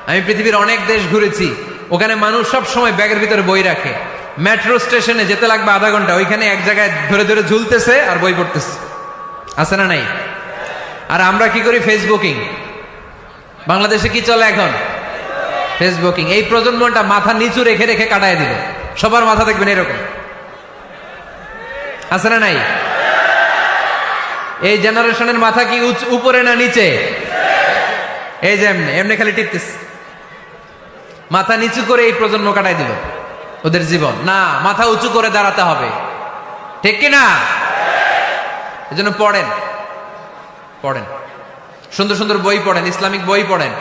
আমি পৃথিবীর অনেক দেশ ঘুরেছি, ওখানে মানুষ সব সময় ব্যাগের ভিতরে বই রাখে। মেট্রো স্টেশনে যেতে লাগবে আধা ঘন্টা, ওইখানে এক জায়গায় ধরে ধরে ঝুলতেছে আর বই পড়তেছে, আছে না নাই? আর আমরা কি করি? ফেসবুকিং। বাংলাদেশে কি চলে এখন? ফেসবুকিং। এই প্রজন্মটা মাথা নিচু রেখে রেখে কাটায় দিল। সবার মাথা দেখবেন এরকম, আছে না নাই? এই জেনারেশনের মাথা কি উপরে না নিচে? এই যে এমনি খালি টিপতেছে, মাথা নিচু করে এই প্রজন্ম কাটাই দিল ওদের জীবন। না, মাথা উঁচু করে দাঁড়াতে হবে, ঠিক কিনা? এজন্য পড়েন, সুন্দর সুন্দর বই পড়েন, ইসলামিক বই পড়েন,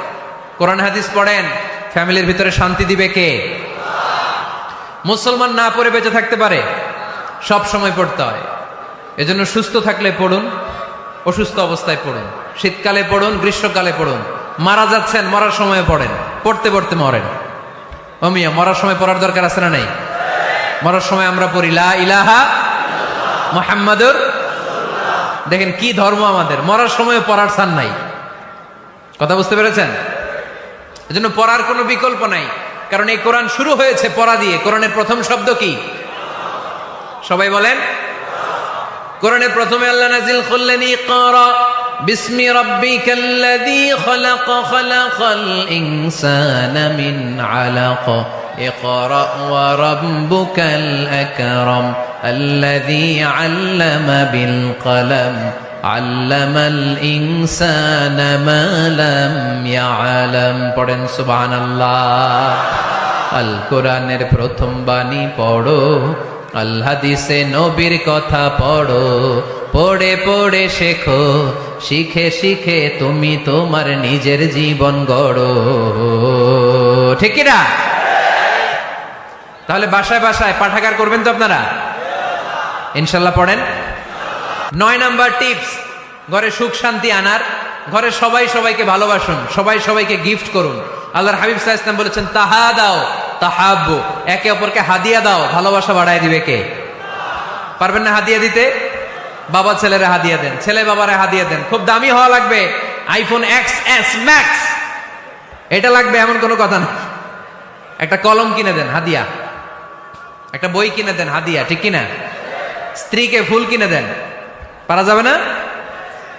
কোরআন হাদিস পড়েন। ফ্যামিলির ভিতরে শান্তি দিবে কে? মুসলমান না পড়ে বেঁচে থাকতে পারে? সব সময় পড়তে হয়। এজন্য সুস্থ থাকলে পড়ুন, অসুস্থ অবস্থায় পড়ুন, শীতকালে পড়ুন, গ্রীষ্মকালে পড়ুন। মারা যাচ্ছেন, মরার সময় পড়েন, পড়তে পড়তে মরেন। অমিয়া, মরার সময় পড়ার দরকার আছে না নাই? মরার সময় আমরা পড়ি লা ইলাহা মুহাম্মাদুর। দেখেন কি ধর্ম আমাদের, মরার সময় পড়ার স্থান নাই। কথা বুঝতে পেরেছেন? এজন্য পড়ার কোনো বিকল্প নাই, কারণ এই কোরআন শুরু হয়েছে পড়া দিয়ে। কোরআনের প্রথম শব্দ কি? সবাই বলেন। কোরআনের প্রথমে আল্লাহ নাজিল করলেন ইকরা বিসমি রাব্বিকাল্লাযী খালাক খালাকাল ইনসানা মিন আলাক ইকরা ওয়া রাব্বুকাল আকরাম আল্লাযী আল্লামা বিল কলম আল্লামাল ইনসানা মা লাম ইয়ালাম। পড়েন সুবহানাল্লাহ। আল কোরআনের প্রথম বাণী পড়ো, আল হাদিসে নবীর কথা পড়ো, পড়ে পড়ে শেখো, শিখে শিখে তুমি তোমার নিজের জীবন গড়ো, ঠিক না? তাহলে বাসায় বাসায় পাঠাগার করবেন তো আপনারা? ইনশাল্লাহ পড়েন। 9 নাম্বার টিপস, ঘরে সুখ শান্তি আনার, ঘরে সবাই সবাইকে ভালোবাসুন, সবাই সবাইকে গিফট করুন। আল্লাহর হাবিব সাল্লাল্লাহু আলাইহি ওয়াসাল্লাম বলেছেন তাহা দাও তাহাব্বু, একে অপরকে হাদিয়া দাও, ভালোবাসা বাড়ায় দিবে কে? পারবেন না হাদিয়া দিতে? বাবা ছেলেরা হাদিয়া দেন, ছেলে বাবারা হাদিয়া দেন। খুব দামি হওয়া লাগবে, আইফোন XS Max এটা লাগবে এমন কোনো কথা না। একটা কলম কিনে দেন হাদিয়া, একটা বই কিনে দেন হাদিয়া, ঠিক কিনা? স্ত্রীকে ফুল কিনে দেন, পারা যাবে না?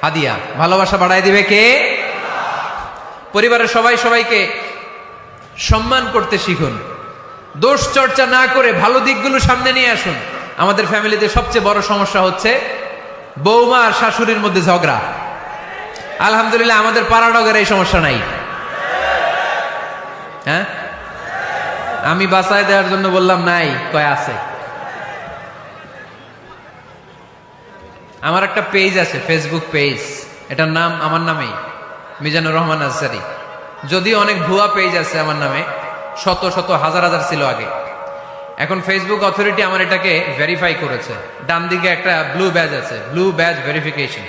হাদিয়া। ভালোবাসা বাড়াই দিবে কে? পরিবারের সবাই সবাইকে সম্মান করতে শিখুন, দোষ চর্চা না করে ভালো দিকগুলো সামনে নিয়ে আসুন। আমাদের ফ্যামিলিতে সবচেয়ে বড় সমস্যা হচ্ছে বৌমা আর শাশুড়ির মধ্যে ঝগড়া। আলহামদুলিল্লাহ আমাদের পাড়ানগরে এই সমস্যা নাই। হ্যাঁ, আমি বাঁচায় দেওয়ার জন্য বললাম নাই, কয় আছে। আমার একটা পেজ আছে, ফেসবুক পেজ, এটার নাম আমার নামেই, মিজানুর রহমান আজহারী। যদিও অনেক ভুয়া পেজ আছে আমার নামে, শত শত হাজার হাজার ছিল আগে। এখন ফেসবুক অথরিটি আমার এটাকে ভেরিফাই করেছে। ডান দিকে একটা ব্লু ব্যাজ আছে, ব্লু ব্যাজ ভেরিফিকেশন।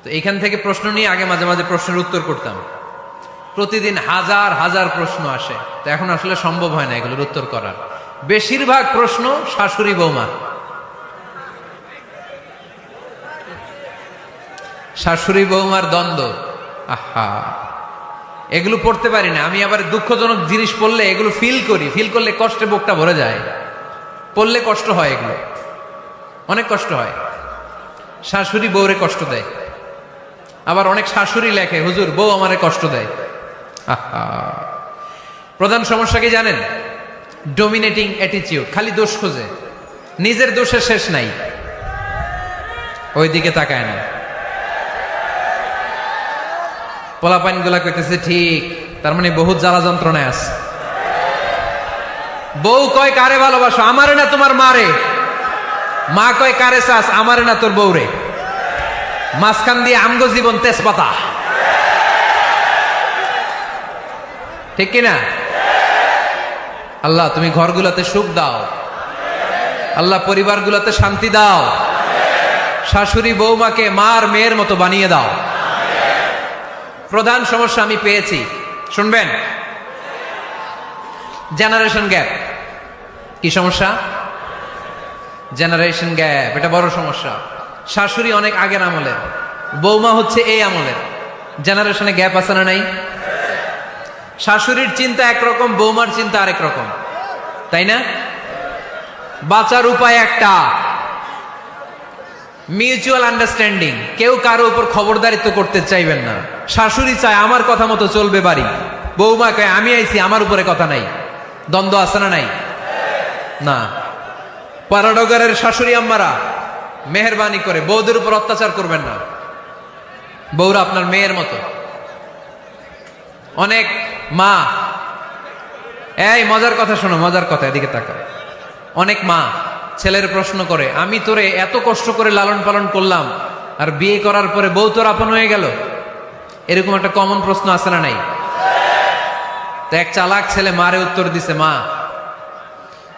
তো এখান থেকে প্রশ্ন নিয়ে আগে মাঝে মাঝে প্রশ্নের উত্তর করতাম। প্রতিদিন হাজার হাজার প্রশ্ন আসে, তো এখন আসলে সম্ভব হয় না এগুলোর উত্তর করার। বেশিরভাগ প্রশ্ন শাশুড়ি বৌমা, শাশুড়ি বৌমার দ্বন্দ্ব। আহা, এগুলো পড়তে পারি না আমি। আবার দুঃখজনক জিনিস পড়লে এগুলো ফিল করি, ফিল করলে কষ্টে বুকটা ভরে যায়। পড়লে কষ্ট হয়, এগুলো অনেক কষ্ট হয়। শাশুড়ি বউরে কষ্ট দেয়, আবার অনেক শাশুড়ি লেখে হুজুর বউ আমারে কষ্ট দেয়। আহা, প্রধান সমস্যা কি জানেন? ডমিনেটিং অ্যাটিটিউড, খালি দোষ খোঁজে, নিজের দোষের শেষ নাই, ওইদিকে তাকায় না। পোলাপাইন গুলা কইতেছে ঠিক, তার মানে বহুত জ্বালা যন্ত্রণায় আছে। বউ কয় কারে ভালোবাসো? আমারে না তোমার মারে। মা কয় কারে চাস? আমারে না তোর বউরে। মাঝখান দিয়ে আমগো জীবন তেজপাতা, ঠিক কিনা? আল্লাহ তুমি ঘরগুলোতে সুখ দাও, আল্লাহ পরিবারগুলোতে শান্তি দাও, শাশুড়ি বৌমাকে মার মেয়ের মতো বানিয়ে দাও। প্রধান সমস্যা আমি পেয়েছি, শুনবেন? Generation gap. কি সমস্যা? জেনারেশন গ্যাপ, এটা বড় সমস্যা। শাশুড়ি অনেক আগের আমলের, বৌমা হচ্ছে এই আমলের। জেনারেশনে গ্যাপ আছে না নাই? শাশুড়ির চিন্তা একরকম, বৌমার চিন্তা আরেক রকম, তাই না? বাঁচার উপায় একটা, মিউচুয়াল আন্ডারস্ট্যান্ডিং। কেউ কারো উপর খবরদারিত্ব করতে চাইবেন না। শাশুড়ি চায় আমার কথা মতো চলবে বাড়ি, বৌমা কয় আমি আইছি আমার উপরে কথা নাই। দ্বন্দ্ব আছে না নাই? না। পাড়ানগরের শাশুড়ি আম্মারা মেহেরবানি করে বৌদের উপর অত্যাচার করবেন না। বৌরা আপনার মেয়ের মতো। অনেক মা, এই মজার কথা শোনো, মজার কথা, এদিকে তাকা। অনেক মা ছেলের প্রশ্ন করে, আমি তোরে এত কষ্ট করে লালন পালন করলাম, আর বিয়ে করার পরে বউ তোর আপন হয়ে গেল। এরকম একটা কমন প্রশ্ন আছে না নাই? তো এক চালাক ছেলে মারে উত্তর দিছে, মা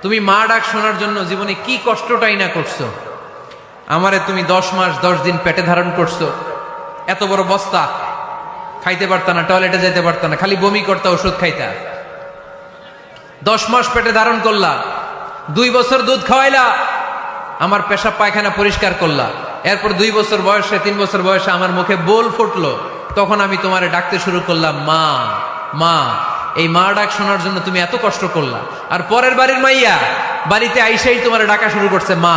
তুমি মা ডাক শোনার জন্য জীবনে কি কষ্টটাই না করছো। আমারে তুমি 10 মাস 10 দিন পেটে ধারণ করছো, এত বড় বস্তা, খাইতে পারতা না, টয়লেটে যেতে পারতা না, খালি বমি করতা, ওষুধ খাইতা। 10 মাস পেটে ধারণ করলা, 2 বছর দুধ খাওয়াইলা, আমার পেশাব পায়খানা পরিষ্কার করলা। এরপর 2 বছর বয়সে, 3 বছর বয়সে আমার মুখে বোল ফুটলো, তখন আমি তোমারে ডাকতে শুরু করলাম মা মা। এই মা ডাক শোনার জন্য তুমি এত কষ্ট করলা, আর পরের বাড়ির মাইয়া বাড়িতে আইসাই তোমারে ডাকা শুরু করছে মা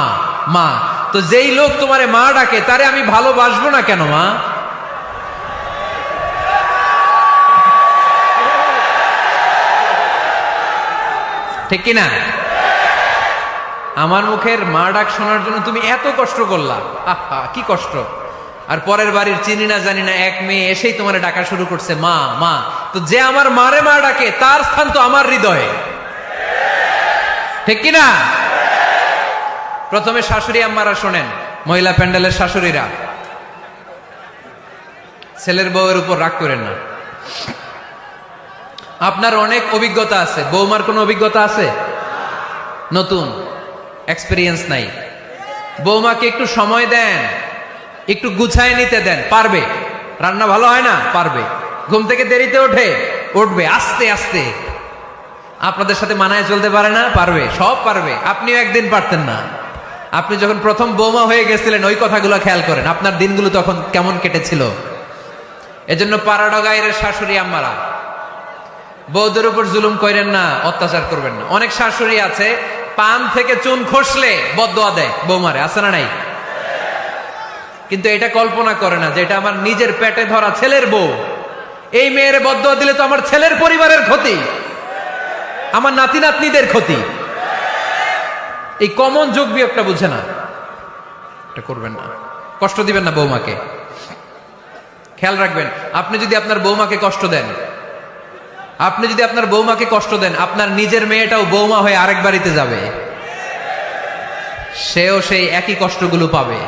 মা। তো যেই লোক তোমারে মা ডাকে তারে আমি ভালোবাসবো না কেন মা? ঠিক কিনা? আমার মুখের মা ডাক শোনার জন্য তুমি এত কষ্ট করলা, আহা কি কষ্ট। আর পরের বাড়ির চিনি না জানি না এক মেয়ে এসেই তোমার ডাকা শুরু করছে মা মা। তো যে আমার মারে মা ডাকে তার স্থান তো আমার হৃদয়ে, ঠিক কিনা? প্রথমে শাশুড়ি আম্মারা শোনেন, মহিলা প্যান্ডেলের শাশুড়িরা, ছেলের বউয়ের উপর রাগ করেন না। আপনার অনেক অভিজ্ঞতা আছে, বৌমার কোনো অভিজ্ঞতা আছে? নতুন এক্সপেরিয়েন্স নাই। বৌমাকে একটু সময় দেন, একটু গুছায় নিতে দেন, পারবে। রান্না ভালো হয় না, পারবে। ঘুম থেকে দেরিতে ওঠে, উঠবে আস্তে আস্তে। আপনাদের সাথে মানায় চলতে পারে না, পারবে, সব পারবে। আপনিও একদিন পারতেন না, আপনি যখন প্রথম বৌমা হয়ে গেছিলেন ওই কথাগুলো খেয়াল করেন, আপনার দিনগুলো তখন কেমন কেটেছিল। এজন্য পাড়াডা গায়ের শাশুড়ি আম্মারা, বউদের উপর জুলুম করেন না, অত্যাচার করবেন না। অনেক শাশুড়ি আছে পান থেকে চুন খসলে বদদোয়া দেয় বৌমারে, আছে না নাই? কিন্তু এটা কল্পনা করে না যে এটা আমার নিজের পেটে ধরা ছেলের বউ, এই মেয়ের বদদোয়া দিলে তো আমার ছেলের পরিবারের ক্ষতি, আমার নাতি নাতনিদের ক্ষতি। এই কমন যোগ বিয়োগটা বুঝে না, এটা করবেন না, কষ্ট দিবেন না বৌমাকে। খেয়াল রাখবেন, আপনি যদি আপনার বৌমাকে কষ্ট দেন, আপনার নিজের মেয়েটাও বৌমা হয়ে আরেক বাড়িতে যাবে, সেও সেই একই কষ্টগুলো পাবে।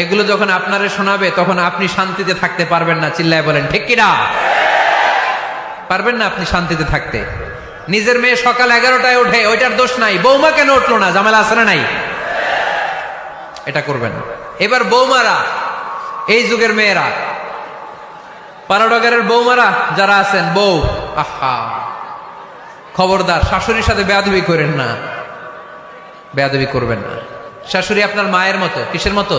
এগুলো যখন আপনারে শোনাবে তখন আপনি শান্তিতে থাকতে পারবেন না। চিল্লায় বলেন ঠিক কিনা? পারবেন না আপনি শান্তিতে থাকতে। নিজের মেয়ে সকাল 11টায় ওঠে, ওইটার দোষ নাই, বৌমা কেন উঠলো না, ঝামেলা আছে না নাই? এটা করবেন না। এবার বৌমারা, এই যুগের মেয়েরা, পাড়াডগারের বৌমারা যারা আছেন, বউ, আহা, খবরদার শাশুড়ির সাথে বেয়াদবি করেন না, বেয়াদবি করবেন না। শাশুড়ি আপনার মায়ের মতো। কিসের মতো?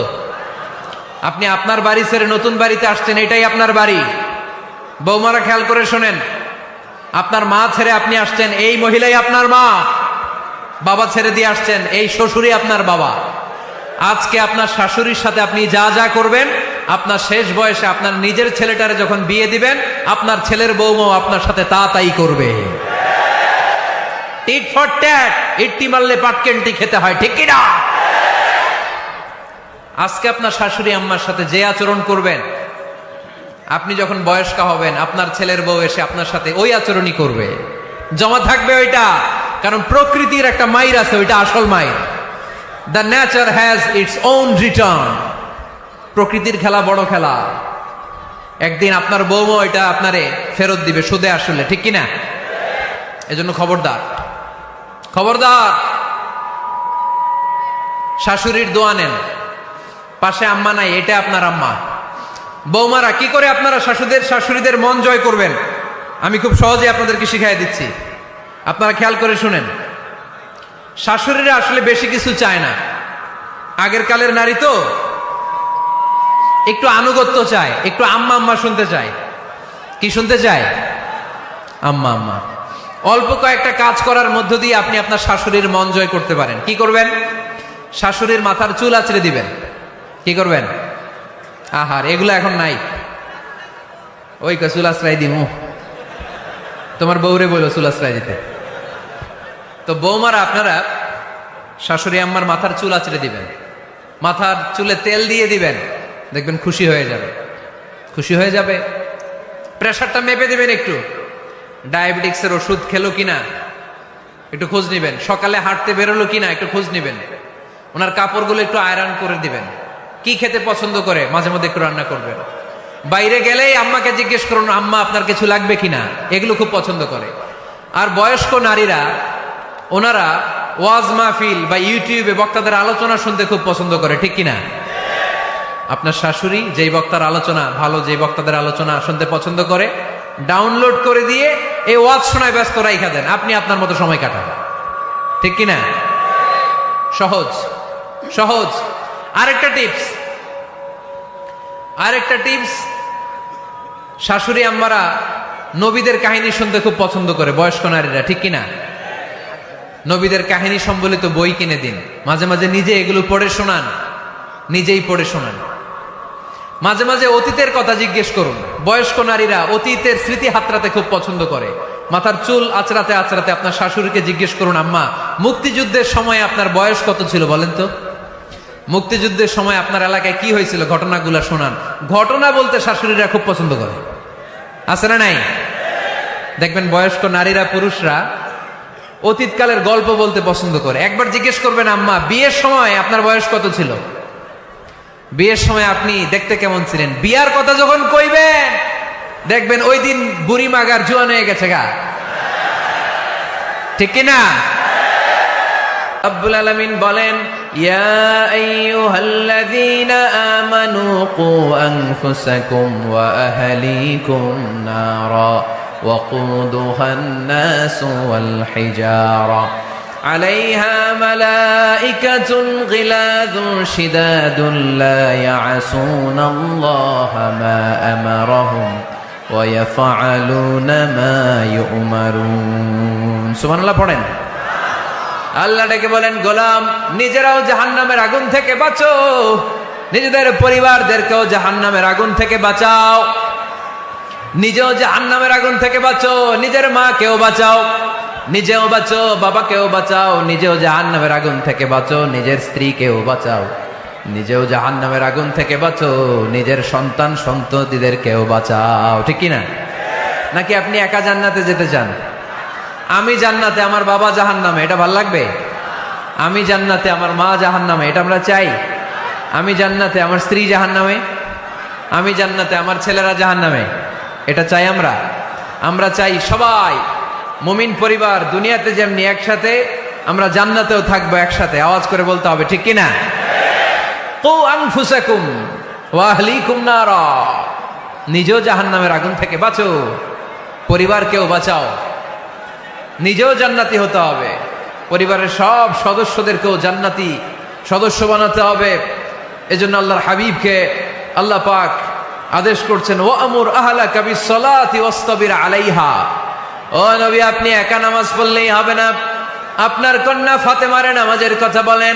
আপনি আপনার বাড়ি ছেড়ে নতুন বাড়িতে আসছেন, এটাই আপনার বাড়ি। বৌমারা খেয়াল করে শোনেন, আপনার মা ছেড়ে আপনি আসছেন, এই মহিলাই আপনার মা। বাবা ছেড়ে দিয়ে আসছেন, এই শ্বশুরই আপনার বাবা। আজকে আপনার শাশুড়ির সাথে আপনি যা যা করবেন, আপনার শেষ বয়সে আপনার নিজের ছেলেটারে যখন বিয়ে দিবেন, আপনার ছেলের বৌমাও আপনার সাথে তা তাই করবে। টিট ফর ট্যাট, ইট্টি মারলে পাটকেনটি খেতে হয়, ঠিক কিনা? আজকে আপনার শাশুড়ি আম্মার সাথে যে আচরণ করবেন, আপনি যখন বয়স্ক হবেন, আপনার ছেলের বউ এসে আপনার সাথে ওই আচরণই করবে, জমা থাকবে ওইটা। কারণ প্রকৃতির একটা মাইর আছে, ওইটা আসল মাইর। The nature has its own return. প্রকৃতির খেলা বড় খেলা, একদিন আপনার বউমা ওইটা আপনারে ফেরত দিবে সুদে আসলে, ঠিক কিনা? এজন্য খবরদার, খবরদার। শাশুড়ির দোয়া নেন, পাশে আম্মা নাই, এটা আপনার আম্মা। বৌমারা, কি করে আপনারা শাশুড়িদের মন জয় করবেন, আমি খুব সহজে আপনাদেরকে শিখাই দিচ্ছি। আপনারা খেয়াল করে শুনেন। শাশুড়িরা আসলে বেশি কিছু চায় না। আগের কালের নারী তো একটু আনুগত্য চায়, একটু আম্মা আম্মা শুনতে চায়। কি শুনতে চায়? আম্মা আম্মা। অল্প কয়েকটা কাজ করার মধ্য দিয়ে আপনি আপনার শাশুড়ির মন জয় করতে পারেন। কি করবেন? শাশুড়ির মাথার চুল আঁচড়ে দিবেন। কি করবেন? আহার, এগুলো এখন নাই। ওই চুল আশ্রয় দিমু, তোমার বউরে বলো চুল আশ্রয় দিতে। তো বৌমারা, আপনারা শাশুড়ি আম্মার মাথার চুল আঁচড়ে দিবেন, মাথার চুলে তেল দিয়ে দিবেন, দেখবেন খুশি হয়ে যাবে, খুশি হয়ে যাবে। প্রেশারটা মেপে দিবেন, একটু ডায়াবেটিক্সের ওষুধ খেলো কিনা একটু খোঁজ নিবেন, সকালে হাঁটতে বেরোলো কিনা একটু খোঁজ নিবেন, ওনার কাপড়গুলো একটু আয়রন করে দিবেন, কি খেতে পছন্দ করে মাঝে মধ্যে একটু রান্না করবেন। বাইরে গেলেই আম্মাকে জিজ্ঞেস করুন, আম্মা আপনার কিছু লাগবে কিনা, এগুলো খুব পছন্দ করে। আর বয়স্ক নারীরা, ওনারা ওয়াজ মাহফিল বা ইউটিউবে বক্তাদের আলোচনা শুনতে খুব পছন্দ করে, ঠিক কিনা? আপনার শাশুড়ি যেই বক্তার আলোচনা ভালো, যেই বক্তাদের আলোচনা শুনতে পছন্দ করে, ডাউনলোড করে দিয়ে এই ওয়াজ শোনায় ব্যস্ত রাইখা দেন, আপনি আপনার মতো সময় কাটান, ঠিক কিনা? সহজ সহজ। আরেকটা টিপস, শাশুড়ি আম্মারা নবীদের কাহিনী শুনতে খুব পছন্দ করে, বয়স্ক নারীরা, ঠিক কিনা? নবীদের কাহিনী সম্বলিত বই কিনে দিন, মাঝে মাঝে নিজে এগুলো পড়ে শোনান, নিজেই পড়ে শোনান। মাঝে মাঝে অতীতের কথা জিজ্ঞেস করুন। বয়স্ক নারীরা অতীতের স্মৃতি হাতড়াতে খুব পছন্দ করে। মাথার চুল আঁচড়াতে আঁচড়াতে আপনার শাশুড়িকে জিজ্ঞেস করুন, আম্মা মুক্তিযুদ্ধের সময় আপনার বয়স কত ছিল বলেন তো? মুক্তিযুদ্ধের সময় আপনার এলাকায় কি হয়েছিল, ঘটনাগুলো শোনান। ঘটনা বলতে শাশুড়িরা খুব পছন্দ করে, আছে না নাই? দেখবেন বয়স্ক নারীরা, পুরুষরা অতীতকালের গল্প বলতে পছন্দ করে। একবার জিজ্ঞেস করবেন, আম্মা বিয়ের সময় আপনার বয়স কত ছিল, বিয়ের সময় আপনি দেখতে কেমন ছিলেন? বিয়ার কথা যখন কইবেন, দেখবেন ওই দিন বুড়ি মাগার জোয়ান হয়ে গেছে গা, ঠিক কিনা? রব্বুল আলামিন বলেন, ইয়া আইয়ুহাল্লাযীনা আমানু কু আনফুসাকুম ওয়া আহলিকুম নারা ওয়াকুদুহান নাসু ওয়াল হিজারা আলাইহা মালাইকাতুন গিলাযুন শিদাদুন লা ইয়াসুনাল্লাহা মা আমারাহুম ওয়া ইয়াফআলুনা মা ইউমারুন। সুবহানাল্লাহ পড়েন। আল্লাহ ডেকে বলেন, গোলাম নিজেরাও জাহান্নামের আগুন থেকে বাঁচো, নিজেদের পরিবারদেরকেও জাহান্নামের আগুন থেকে বাঁচাও, নিজেও জাহান্নামের আগুন থেকে বাঁচো, নিজের মাকেও বাঁচাও, নিজেও বাঁচো, বাবাকেও বাঁচাও, নিজেও জাহান্নামের আগুন থেকে বাঁচো, নিজের স্ত্রীকেও বাঁচাও, নিজেও জাহান্নামের আগুন থেকে বাঁচো, নিজের সন্তান সন্ততিদেরকেও বাঁচাও। ঠিক কি না? নাকি আপনি একা জান্নাতে যেতে চান? আমি জান্নাতে, আমার বাবা জাহান্নামে, এটা ভাল লাগবে? আমি জান্নাতে, আমার মা জাহান্নামে, এটা আমরা চাই? আমি জান্নাতে, আমার স্ত্রী জাহান্নামে, আমি জান্নাতে, আমার ছেলেরা জাহান্নামে, এটা চাই আমরা? আমরা চাই সবাই মুমিন পরিবার দুনিয়াতে যেমনি একসাথে, আমরা জান্নাতেও থাকবো একসাথে। আওয়াজ করে বলতে হবে, ঠিক কিনা? কু আনফুসাকুম ওয়া আহলিকুম নারা, নিজেও জাহান্নামের আগুন থেকে বাঁচো, পরিবারকেও বাঁচাও, নিজেও জান্নাতি হতে হবে, পরিবারের সব সদস্যদেরকেও জান্নাতি সদস্য বানাতে হবে। এজন্য আল্লাহর হাবিবকে আল্লাহ পাক আদেশ করছেন, ওয়া আমুর আহলাকা বিসসালাতি ওয়াসতাবির আলাইহা। ও নবী, আপনি একা নামাজ পড়লেই হবে না, আপনার কন্যা ফাতেমারে নামাজের কথা বলেন,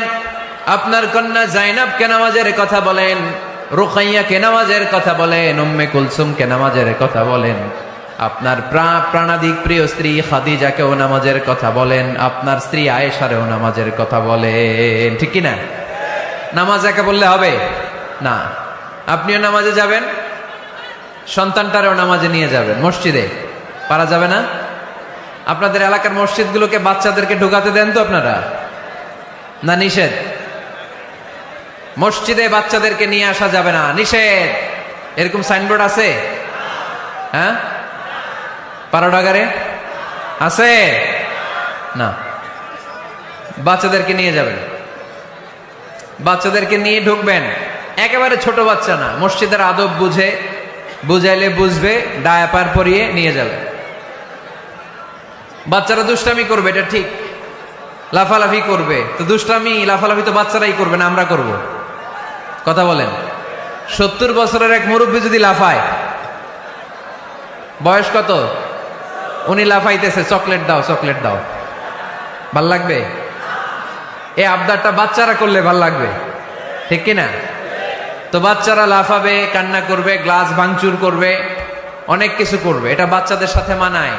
আপনার কন্যা জাইনাবকে নামাজের কথা বলেন, রুকাইয়াকে নামাজের কথা বলেন, উম্মে কুলসুমকে নামাজের কথা বলেন, আপনার প্রাণাধিক প্রিয় স্ত্রী খাদিজাকেও নামাজের কথা বলেন, আপনার স্ত্রী আয়েশারেও নামাজের কথা বলেন। ঠিক কি না? নামাজ একা বললে হবে না, আপনিও নামাজে যাবেন, সন্তানটারেও নামাজে নিয়ে যাবেন। মসজিদে পারা যাবে না? আপনাদের এলাকার মসজিদগুলোকে বাচ্চাদেরকে ঢুকাতে দেন তো আপনারা, না নিষেধ? মসজিদে বাচ্চাদেরকে নিয়ে আসা যাবে না, নিষেধ, এরকম সাইনবোর্ড আছে? হ্যাঁ, পারোডাগারে আছে না? বাচ্চাদেরকে নিয়ে যাবেন, বাচ্চাদেরকে নিয়ে ঢুকবেন, একেবারে ছোট বাচ্চা না, মসজিদের আদব বুঝে, বুঝাইলে বুঝবে, ডায়াপার পরিয়ে নিয়ে যাবে। বাচ্চারা দুষ্টামি করবে, এটা ঠিক, লাফালাফি করবে, তো দুষ্টামি লাফালাফি তো বাচ্চারাই করবে না, আমরা করব? কথা বলেন। 70 বছরের এক মুরব্বী যদি লাফায়, বয়স কত, উনি লাফাইতেছে, চকলেট দাও চকলেট দাও, ভাল লাগবে? এই আবদারটা বাচ্চারা করলে ভাল লাগবে, ঠিক কিনা? তো বাচ্চারা লাফাবে, কান্না করবে, গ্লাস ভাঙচুর করবে, অনেক কিছু করবে, এটা বাচ্চাদের সাথে মানায়।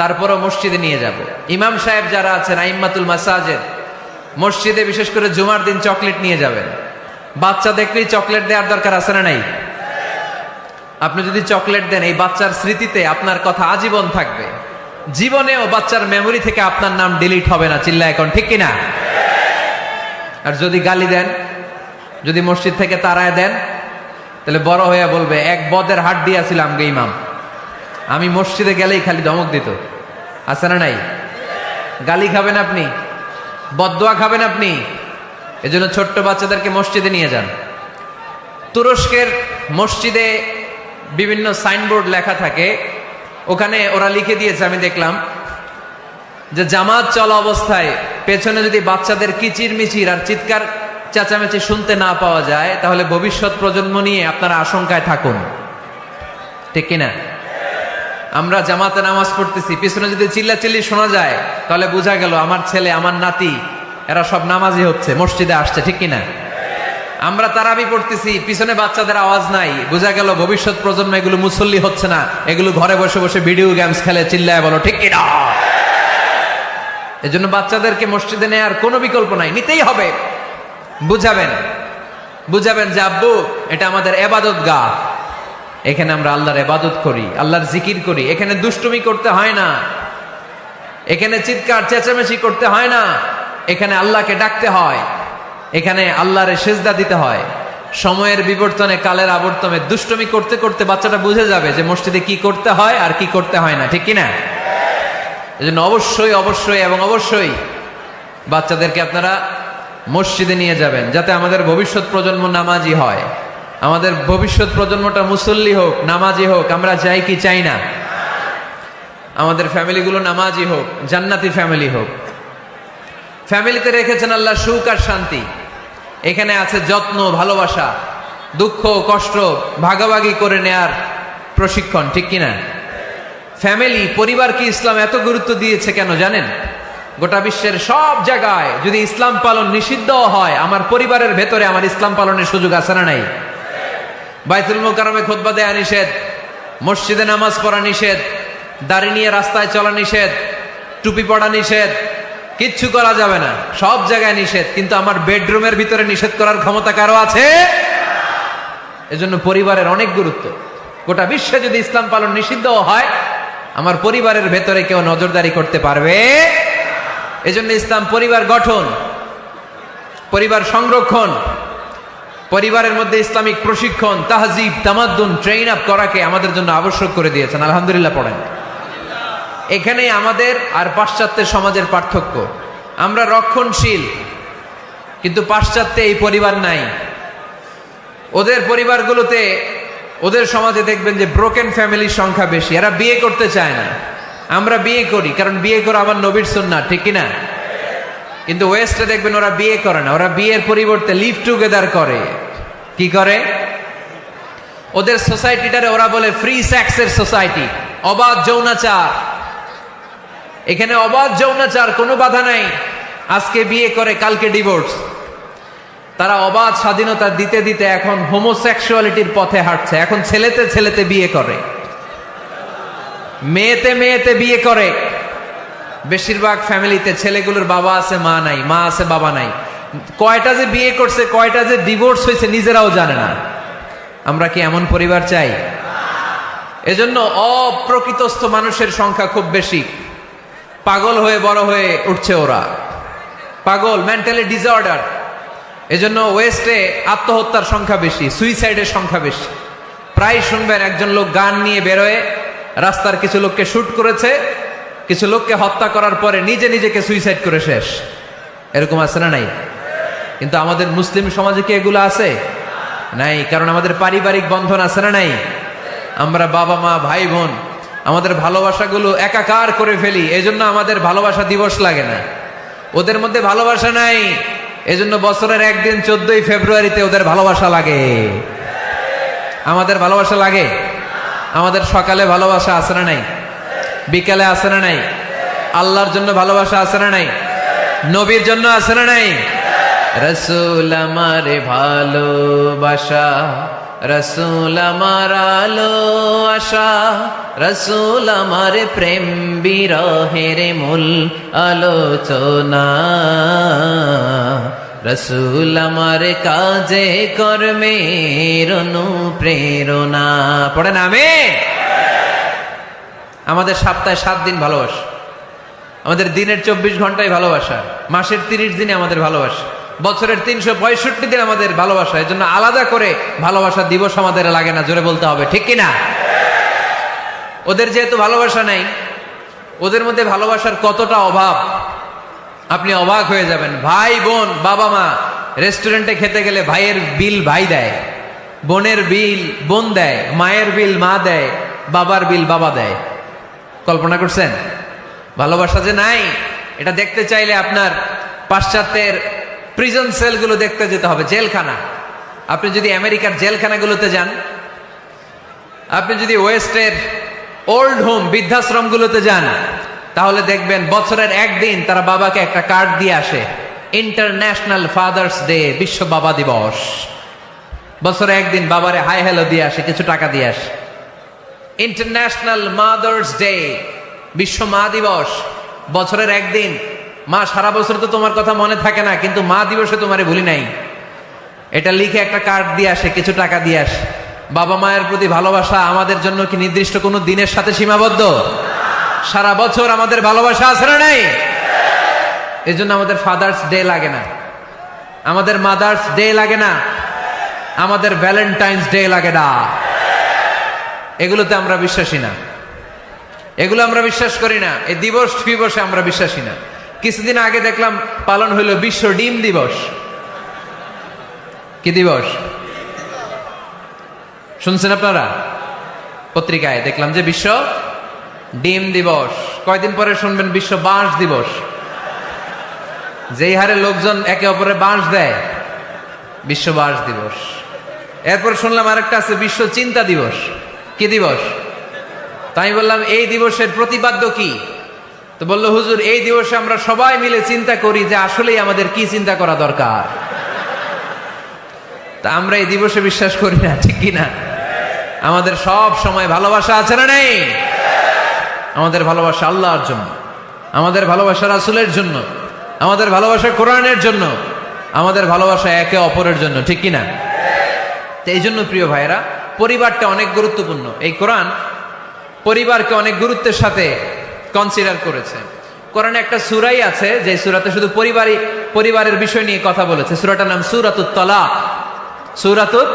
তারপরও মসজিদে নিয়ে যাব। ইমাম সাহেব যারা আছেন, আইম্মাতুল মাসাজিদ, মসজিদে বিশেষ করে জুমার দিন চকলেট নিয়ে যাবেন। বাচ্চা দেখলেই চকলেট দেওয়ার দরকার আছে না নাই? আপনি যদি চকলেট দেন, এই বাচ্চার স্মৃতিতে আপনার কথা আজীবন থাকবে, জীবনেও বাচ্চার মেমোরি থেকে আপনার নাম ডিলিট হবে না। চিল্লা এখন, ঠিক কিনা? আর যদি গালি দেন, যদি মসজিদ থেকে তাড়ায় দেন, তাহলে বড় হয়ে বলবে, এক বদের হাট দিয়েছিলাম গে ইমাম, আমি মসজিদে গেলেই খালি ধমক দিত। আছে না নাই? গালি খাবেন আপনি, বদদোয়া খাবেন আপনি। এজন্য ছোট্ট বাচ্চাদেরকে মসজিদে নিয়ে যান। তুরস্কের মসজিদে বিভিন্ন সাইনবোর্ড লেখা থাকে, ওখানে ওরা লিখে দিয়েছে, আমি দেখলাম, যে জামাত চলা অবস্থায় পেছনে যদি বাচ্চাদের কিচির মিচির আর চিৎকার চেঁচামেচি শুনতে না পাওয়া যায়, তাহলে ভবিষ্যৎ প্রজন্ম নিয়ে আপনারা আশঙ্কায় থাকুন। ঠিক কিনা? আমরা জামাতে নামাজ পড়তেছি, পিছনে যদি চিল্লাচিল্লি শোনা যায়, তাহলে বোঝা গেল আমার ছেলে, আমার নাতি, এরা সব নামাজি হচ্ছে, মসজিদে আসছে। ঠিক কিনা? আমরা তারাবি পড়তেছি, পিছনে বাচ্চাদের আওয়াজ নাই, বোঝা গেল ভবিষ্যৎ প্রজন্ম এগুলো মুসল্লি হচ্ছে না, এগুলো ঘরে বসে বসে ভিডিও গেমস খেলে। চিল্লায় বলো, ঠিক কিনা? এজন্য বাচ্চাদেরকে মসজিদে নেওয়ার কোনো বিকল্প নাই, নিতেই হবে। বুঝাবেন, বুঝাবেন যে আব্বু, এটা আমাদের এবাদত গাহ, এখানে আমরা আল্লাহর ইবাদত করি, আল্লাহর জিকির করি, এখানে দুষ্টুমি করতে হয় না, এখানে চিৎকার চেঁচামেচি করতে হয় না, এখানে আল্লাহকে ডাকতে হয়, এখানে আল্লাহর সিজদা দিতে হয়। সময়ের বিবর্তনে, কালের আবর্তনে দুষ্টুমি করতে করতে বাচ্চাটা বুঝে যাবে যে মসজিদে কি করতে হয় আর কি করতে হয় না। ঠিক কিনা? এজন্য অবশ্যই অবশ্যই এবং অবশ্যই বাচ্চাদেরকে আপনারা মসজিদে নিয়ে যাবেন, যাতে আমাদের ভবিষ্যৎ প্রজন্ম নামাজি হয়, আমাদের ভবিষ্যৎ প্রজন্মটা মুসল্লি হোক, নামাজি হোক। আমরা চাই কি চাই না? আমাদের ফ্যামিলিগুলো নামাজি হোক, জান্নাতি ফ্যামিলি হোক। ফ্যামিলিতে রেখেছেন আল্লাহ সুখ আর শান্তি। এখানে আছে যত্ন, ভালোবাসা, দুঃখ কষ্ট ভাগাভাগি করে নেয়ার প্রশিক্ষণ, ঠিক কিনা? ফ্যামিলি, পরিবারকে ইসলাম এত গুরুত্ব দিয়েছে কেন জানেন? গোটা বিশ্বের সব জায়গায় যদি ইসলাম পালন নিষিদ্ধ হয়, আমার পরিবারের ভেতরে আমার ইসলাম পালনের সুযোগ আছে না নাই? বাইতুল মুকাররমে খুতবা দেয়া নিষেধ, মসজিদে নামাজ পড়া নিষেধ, দাড়ি নিয়ে রাস্তায় চলা নিষেধ, টুপি পড়া নিষেধ, কিচ্ছু করা যাবে না, সব জায়গায় নিষেধ। কিন্তু আমার বেডরুমের ভিতরে নিষেধ করার ক্ষমতা কারো আছে? এজন্য পরিবারের অনেক গুরুত্ব। গোটা বিশ্বে যদি ইসলাম পালন নিষিদ্ধ হয়, আমার পরিবারের ভেতরে কেউ নজরদারি করতে পারবে? এজন্য ইসলাম পরিবার গঠন, পরিবার সংরক্ষণ, পরিবারের মধ্যে ইসলামিক প্রশিক্ষণ, তাহজিব, তামাদ্দুন, ট্রেইন আপ করাকে আমাদের জন্য আবশ্যক করে দিয়েছেন। আলহামদুলিল্লাহ পড়েন। এখানেই আমাদের আর পাশ্চাত্যের সমাজের পার্থক্য। আমরা রক্ষণশীল, কিন্তু পাশ্চাত্যে এই পরিবার নাই। ওদের পরিবারগুলোতে, ওদের সমাজে দেখবেন যে ব্রোকেন ফ্যামিলির সংখ্যা বেশি, এরা বিয়ে করতে চায় না। আমরা বিয়ে করি, কারণ বিয়ে করা আমার নবীর সুন্নাহ, ঠিক কিনা? কিন্তু ওয়েস্টে দেখবেন ওরা বিয়ে করে না, ওরা বিয়ের পরিবর্তে লিভ টুগেদার করে। কি করে? ওদের সোসাইটিটারে ওরা বলে ফ্রি সেক্সের সোসাইটি, অবাধ যৌনাচার। এখানে অবাধ যৌনাচার, কোনো বাধা নাই। আজকে বিয়ে করে কালকে ডিভোর্স। তারা অবাধ স্বাধীনতা দিতে দিতে এখন হোমোসেক্সুয়ালিটির পথে হাঁটছে। এখন ছেলেতে ছেলেতে বিয়ে করে, মেয়েতে মেয়েতে বিয়ে করে। বেশিরভাগ ফ্যামিলিতে ছেলেগুলোর বাবা আছে, মা নাই, মা আছে, বাবা নাই। কয়টা যে বিয়ে করছে, কয়টা যে ডিভোর্স হয়েছে নিজেরাও জানে না। আমরা কি এমন পরিবার চাই? এজন্য অপ্রকৃতস্থ মানুষের সংখ্যা খুব বেশি। পাগল হয়ে বড় হয়ে উঠছে ওরা, পাগল, মেন্টালি ডিসঅর্ডার। এজন্য ওয়েস্টে আত্মহত্যার সংখ্যা বেশি, সুইসাইডের সংখ্যা বেশি। প্রায় শুনবেন একজন লোক গান নিয়ে বেরোয়, রাস্তার কিছু লোককে শুট করেছে, কিছু লোককে হত্যা করার পরে নিজে নিজেকে সুইসাইড করে শেষ। এরকম আছে না নাই? কিন্তু আমাদের মুসলিম সমাজে কি এগুলো আছে? নাই। কারণ আমাদের পারিবারিক বন্ধন আছে না নাই? আমরা বাবা মা ভাই বোন আমাদের ভালোবাসাগুলো একাকার করে ফেলি। এজন্য আমাদের ভালোবাসা দিবস লাগে না। ওদের মধ্যে ভালোবাসা নাই, এজন্য বছরের একদিন 14ই ফেব্রুয়ারিতে ওদের ভালোবাসা লাগে। আমাদের ভালোবাসা লাগে? আমাদের সকালে ভালোবাসা আছে না নাই? বিকালে আছে না নাই? আল্লাহর জন্য ভালোবাসা আছে না নাই? নবীর জন্য আছে না নাই? রাসূল আমারে ভালোবাসা, রাসূল আমার আলো আশা, রাসূল আমার প্রেম বিরহের মূল আলোচনা, রাসূল আমার কাজে কর্মের অনুপ্রেরণা। পড়েন আমিন। আমাদের সপ্তাহে 7 দিন ভালোবাসা, আমাদের দিনের 24 ঘন্টায় ভালোবাসা, মাসের 30 দিনে আমাদের ভালোবাসা, বছরের 365 দিন আমাদের ভালোবাসা। এজন্য আলাদা করে ভালোবাসা দিবস আমাদের লাগে না। জোরে বলতে হবে, ঠিক কিনা? ওদের যেহেতু ভালোবাসা নাই, ওদের মধ্যে ভালোবাসার কতটা অভাব আপনি অবাক হয়ে যাবেন। ভাই বোন, বাবা মা রেস্টুরেন্টে খেতে গেলে ভাইয়ের বিল ভাই দেয়, বোনের বিল বোন দেয়, মায়ের বিল মা দেয়, বাবার বিল বাবা দেয়। কল্পনা করছেন? ভালোবাসা যে নাই, এটা দেখতে চাইলে আপনার পাশ্চাত্যের প্রিজন সেলগুলো দেখতে যেতে হবে, জেলখানা। আপনি যদি আমেরিকার জেলখানাগুলোতে যান, আপনি যদি ওয়েস্টের ওল্ড হোম বৃদ্ধাশ্রমগুলোতে যান, তাহলে দেখবেন বছরের একদিন তারা বাবাকে একটা কার্ড দিয়ে আসে, ইন্টারন্যাশনাল ফাদার্স ডে, বিশ্ব বাবা দিবস। বছরে একদিন বাবারে হাই হ্যালো দিয়ে আসে, কিছু টাকা দিয়ে আসে। ইন্টারন্যাশনাল মাদার্স ডে, বিশ্ব মা দিবস। বছরের একদিন। মা, সারা বছর তো তোমার কথা মনে থাকে না, কিন্তু মা দিবসে তোমারে ভুলি নাই, এটা লিখে একটা কার্ড দিয়ে আসে, কিছু টাকা দিয়ে আসে। বাবা মায়ের প্রতি ভালোবাসা আমাদের জন্য কি নির্দিষ্ট কোনো দিনের সাথে সীমাবদ্ধ? সারা বছর আমাদের ভালোবাসা আছে না নাই? এজন্য আমাদের ফাদার্স ডে লাগে না, আমাদের মাদার্স ডে লাগে না, আমাদের ভ্যালেন্টাইন্স ডে লাগে না। এগুলোতে আমরা বিশ্বাসী না, এগুলো আমরা বিশ্বাস করি না। এই দিবস ফিবসে আমরা বিশ্বাসী না। কিছুদিন আগে দেখলাম পালন হইল বিশ্ব ডিম দিবস। কি দিবস শুনছেন আপনারা? পত্রিকায় দেখলাম যে বিশ্ব ডিম দিবস। কয়দিন পরে শুনবেন বিশ্ব বাঁশ দিবস। যেই হারে লোকজন একে অপরে বাঁশ দেয়, বিশ্ব বাঁশ দিবস। এরপর শুনলাম আরেকটা আছে বিশ্ব চিন্তা দিবস। কি দিবস? তাই বললাম এই দিবসের প্রতিপাদ্য কি? তো বললো হুজুর এই দিবসে আমরা সবাই মিলে চিন্তা করি যে আসলেই আমাদের কি চিন্তা করা দরকার। তা আমরা এই দিবসে বিশ্বাস করি না, ঠিক কি না? আমাদের সব সময় ভালোবাসা আছে না নেই? আমাদের ভালোবাসা আল্লাহর জন্য, আমাদের ভালোবাসা রাসূলের জন্য, আমাদের ভালোবাসা কোরআনের জন্য, আমাদের ভালোবাসা একে অপরের জন্য, ঠিক কি না? তো এই জন্য প্রিয় ভাইরা, পরিবারটা অনেক গুরুত্বপূর্ণ। এই কোরআন পরিবারকে অনেক গুরুত্বের সাথে কনসিডার করেছে। কোরআনে একটা সূরাই আছে যে সূরাতে শুধু পরিবারের বিষয় নিয়ে কথা বলেছে। সূরাটার নাম সূরাতুত তালাক। সূরাতুত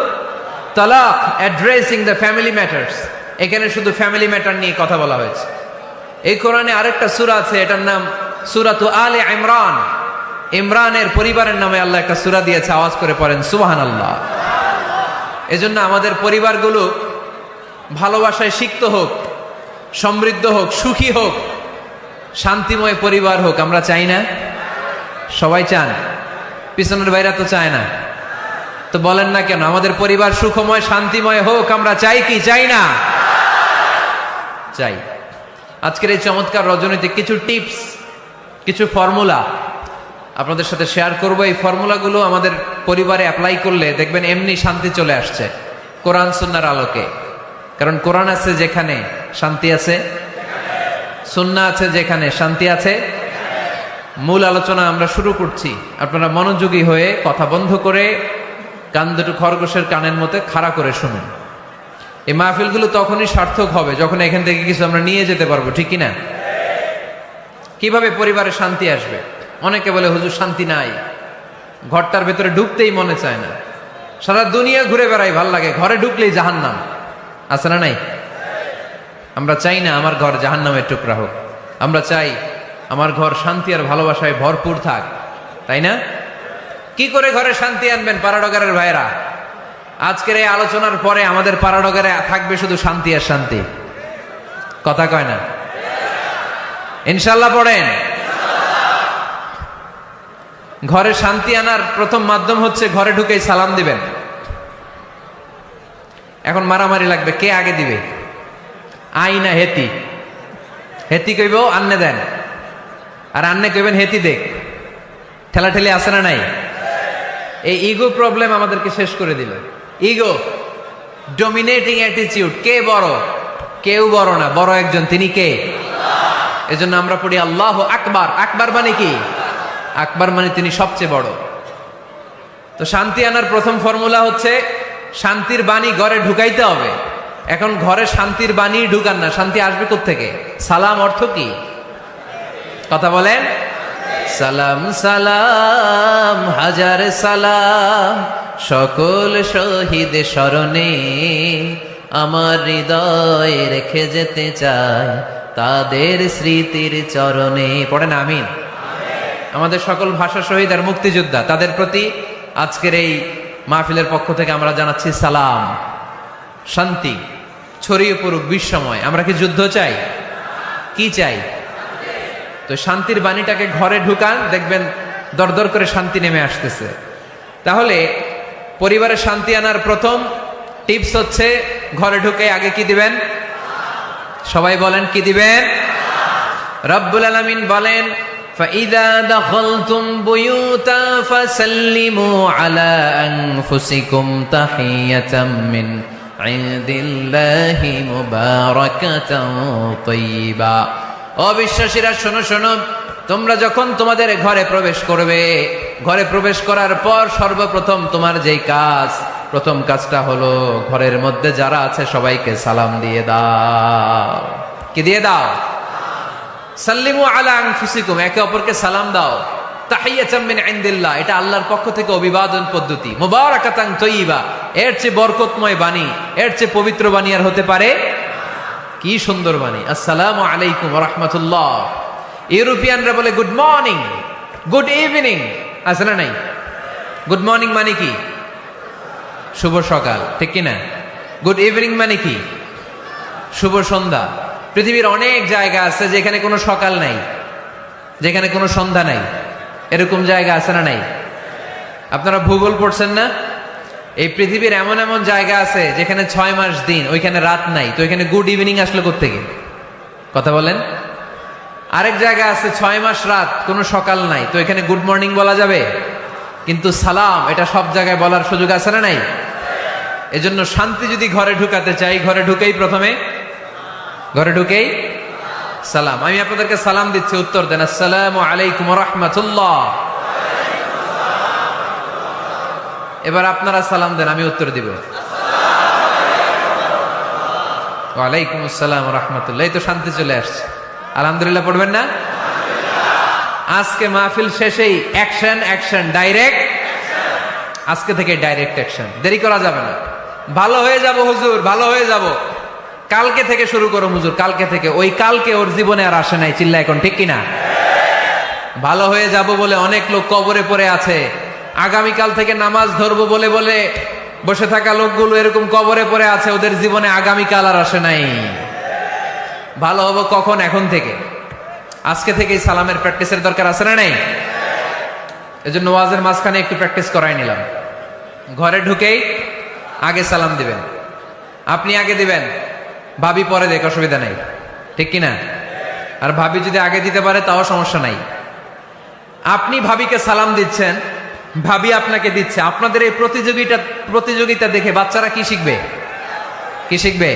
তালাক, অ্যাড্রেসিং দ্য ফ্যামিলি ম্যাটার্স। এখানে শুধু ফ্যামিলি ম্যাটার নিয়ে কথা বলা হয়েছে। এই কোরআনে আরেকটা সূরা আছে, এটার নাম সূরাতু আলে ইমরান। ইমরানের পরিবারের নামে আল্লাহ একটা সূরা দিয়েছে। আওয়াজ করে পড়েন সুবহানাল্লাহ। এজন্য আমাদের পরিবারগুলো ভালোবাসায় সিক্ত হোক, সমৃদ্ধ হোক, সুখী হোক, শান্তিময় পরিবার হোক। আমরা চাই না? সবাই চান? পিছনের বাইরে তো চায় না। তো বলেন না কেন? আমাদের পরিবার সুখময় শান্তিময় হোক আমরা চাই কি চাই না? চাই। আজকের এই চমৎকার রজনীতে কিছু টিপস, কিছু ফর্মুলা আপনাদের সাথে শেয়ার করব। এই ফর্মুলাগুলো আমাদের পরিবারে অ্যাপ্লাই করলে দেখবেন এমনি শান্তি চলে আসছে কোরআন সুন্নাহর আলোকে। কারণ কোরআন আছে যেখানে শান্তি আছে, সুন্নাহ আছে যেখানে শান্তি আছে। মূল আলোচনা আমরা শুরু করছি। আপনারা মনোযোগী হয়ে কথা বন্ধ করে কান দুটো খরগোশের কানের মতো খাড়া করে শুনুন। এই মাহফিলগুলো তখনই সার্থক হবে যখন এখান থেকে কিছু আমরা নিয়ে যেতে পারবো, ঠিক কিনা? কিভাবে পরিবারে শান্তি আসবে? অনেকে বলে হুজুর শান্তি নাই, ঘরটার ভেতরে ঢুকতেই মনে চায় না, সারা দুনিয়া ঘুরে বেড়াই, ভাল লাগে, ঘরে ঢুকলেই জাহান্নাম। আছে না নাই? আমরা চাই না আমার ঘর জাহান্নামের টুকরা হোক। আমরা চাই আমার ঘর শান্তি আর ভালোবাসায় ভরপুর থাক, তাই না? কি করে ঘরে শান্তি আনবেন পাড়াডগারের ভাইরা? আজকের এই আলোচনার পরে আমাদের পাড়াডগারে থাকবে শুধু শান্তি আর শান্তি। কথা কয় না? ইনশাল্লাহ পড়েন। ঘরে শান্তি আনার প্রথম মাধ্যম হচ্ছে ঘরে ঢুকেই সালাম দিবেন। এখন মারামারি লাগবে, কে আগে দিবে? আই না হেতি? হেতি কইব আন্নে দেন, আর আন্নে কইবেন হেতি দেখ। ঠেলাঠেলি আছে না নাই? এই ইগো প্রবলেম আমাদেরকে শেষ করে দিল। Ego, dominating attitude. কে বড়? কেউ বড় না, বড় একজন, তিনি কে? এজন্য আমরা পড়ি আল্লাহু আকবার। আকবার মানে কি? আকবার মানে তিনি সবচেয়ে বড়। তো শান্তি আনার প্রথম ফর্মুলা হচ্ছে শান্তির বাণী ঘরে ঢুকাইতে হবে। এখন ঘরে শান্তির বাণী ঢুকান না, শান্তি আসবে কোত্থেকে? সালাম অর্থ কি? কথা বলেন। সালাম সালাম হাজার সালাম সকল শহীদ স্মরণে, আমার হৃদয় রেখে যেতে চাই তাদের স্মৃতির চরণে। পড়েন আমিন। আমাদের সকল ভাষা শহীদ আর মুক্তিযোদ্ধা, তাদের প্রতি আজকের এই মাহফিলের পক্ষ থেকে আমরা জানাচ্ছি সালাম। শান্তি ছড়িয়ে পড়ুক বিশ্বময়। আমরা কি যুদ্ধ চাই? কি চাই? তো শান্তির বাণীটাকে ঘরে ঢুকান, দেখবেন দরদর করে শান্তি নেমে আসতেছে। তাহলে পরিবারে শান্তি আনার প্রথম টিপস হচ্ছে ঘরে ঢুকে আগে কি দিবেন? সবাই বলেন কি দিবেন? রব্বুল আলামিন বলেন فَإِذَا دَخَلْتُمْ بُيُوتًا فَسَلِّمُوا عَلَىٰ أَنفُسِكُمْ تَحِيَّةً مِّنْ عِندِ اللَّهِ مُبَارَكَةً طَيِّبَةً। অবিশ্বাসীরা শোনো শোনো, তোমরা যখন তোমাদের ঘরে প্রবেশ করবে, ঘরে প্রবেশ করার পর সর্বপ্রথম তোমার যেই কাজ, প্রথম কাজটা হলো ঘরের মধ্যে যারা আছে সবাইকে সালাম দিয়ে দাও। কি দিয়ে দাও? সাল্লিমু আলা আনফুসিকুম, একে অপরকে সালাম দাও। তাহিয়াতাম মিন ইনদিল্লাহ, এটা আল্লাহর পক্ষ থেকে অভিবাদন পদ্ধতি। মুবারাকাতান তাইয়্যিবা, এর চেয়ে বরকতময় বাণী, এর চেয়ে পবিত্র বাণী আর হতে পারে? কি সুন্দর বাণী! আসসালামু আলাইকুম ওয়া রাহমাতুল্লাহ। ইউরোপিয়ানরা বলে গুড মর্নিং, গুড ইভিনিং, আছে না নাই? গুড মর্নিং মানে কি? শুভ সকাল, ঠিক কি না? গুড ইভিনিং মানে কি? শুভ সন্ধ্যা। পৃথিবীর অনেক জায়গা আছে যেখানে কোনো সকাল নাই, যেখানে কোনো সন্ধ্যা নাই। এরকম জায়গা আছে না নাই? আপনারা ভূগোল পড়ছেন না? এই পৃথিবীর এমন এমন জায়গা আছে যেখানে 6 মাস দিন, ওইখানে রাত নাই, তো ওইখানে গুড ইভিনিং আসলে কোত্থেকে? কথা বলেন। আরেক জায়গা আছে 6 মাস রাত, কোনো সকাল নাই, তো এখানে গুড মর্নিং বলা যাবে? কিন্তু সালাম এটা সব জায়গায় বলার সুযোগ আছে না নাই? এজন্য শান্তি যদি ঘরে ঢুকাতে চাই, ঘরে ঢুকেই সালাম। আমি আপনাদেরকে সালাম দিচ্ছি, উত্তর দেন। আসসালামু আলাইকুম ওয়া রাহমাতুল্লাহ। এবার আপনারা সালাম দেন, আমি উত্তর দিব। ওয়া আলাইকুম আসসালাম ওয়া রাহমাতুল্লাহ। এই তো শান্তি চলে আসছে। আলহামদুলিল্লাহ পড়বেন না? আজকে মাহফিল শেষেই অ্যাকশন, ডাইরেক্ট। আজকে থেকে ডাইরেক্ট অ্যাকশন, দেরি করা যাবে না। ভালো হয়ে যাব হুজুর, ভালো হয়ে যাব, কালকে থেকে শুরু করো হুজুর, কালকে থেকে। ওই কালকে ওর জীবনে আর আসে নাই, চিল্লা এখন ঠিক কিনা? ভালো হয়ে যাব বলে অনেক লোক কবরে পড়ে আছে। আগামীকাল থেকে নামাজ ধরবো বলে বলে বসে থাকা লোকগুলো এরকম কবরে পড়ে আছে, ওদের জীবনে আগামীকাল আর আসে নাই। ভালো হবো কখন? এখন থেকে, আজকে থেকেই সালামের প্র্যাকটিসের দরকার আছে না নাই? এজন্য ওয়াজের মাঝখানে একটু প্র্যাকটিস করাই নিলাম। ঘরে ঢুকেই আগে সালাম দিবেন, আপনি আগে দিবেন, ভাবি পরে দেখ, অসুবিধা নাই, ঠিক কিনা? আর ভাবি যদি আগে দিতে পারে তাও সমস্যা নাই। আপনি ভাবিকে সালাম দিচ্ছেন, ভাবি আপনাকে দিচ্ছে। আপনাদের এই প্রতিযোগিতা দেখে বাচ্চারা কি শিখবে?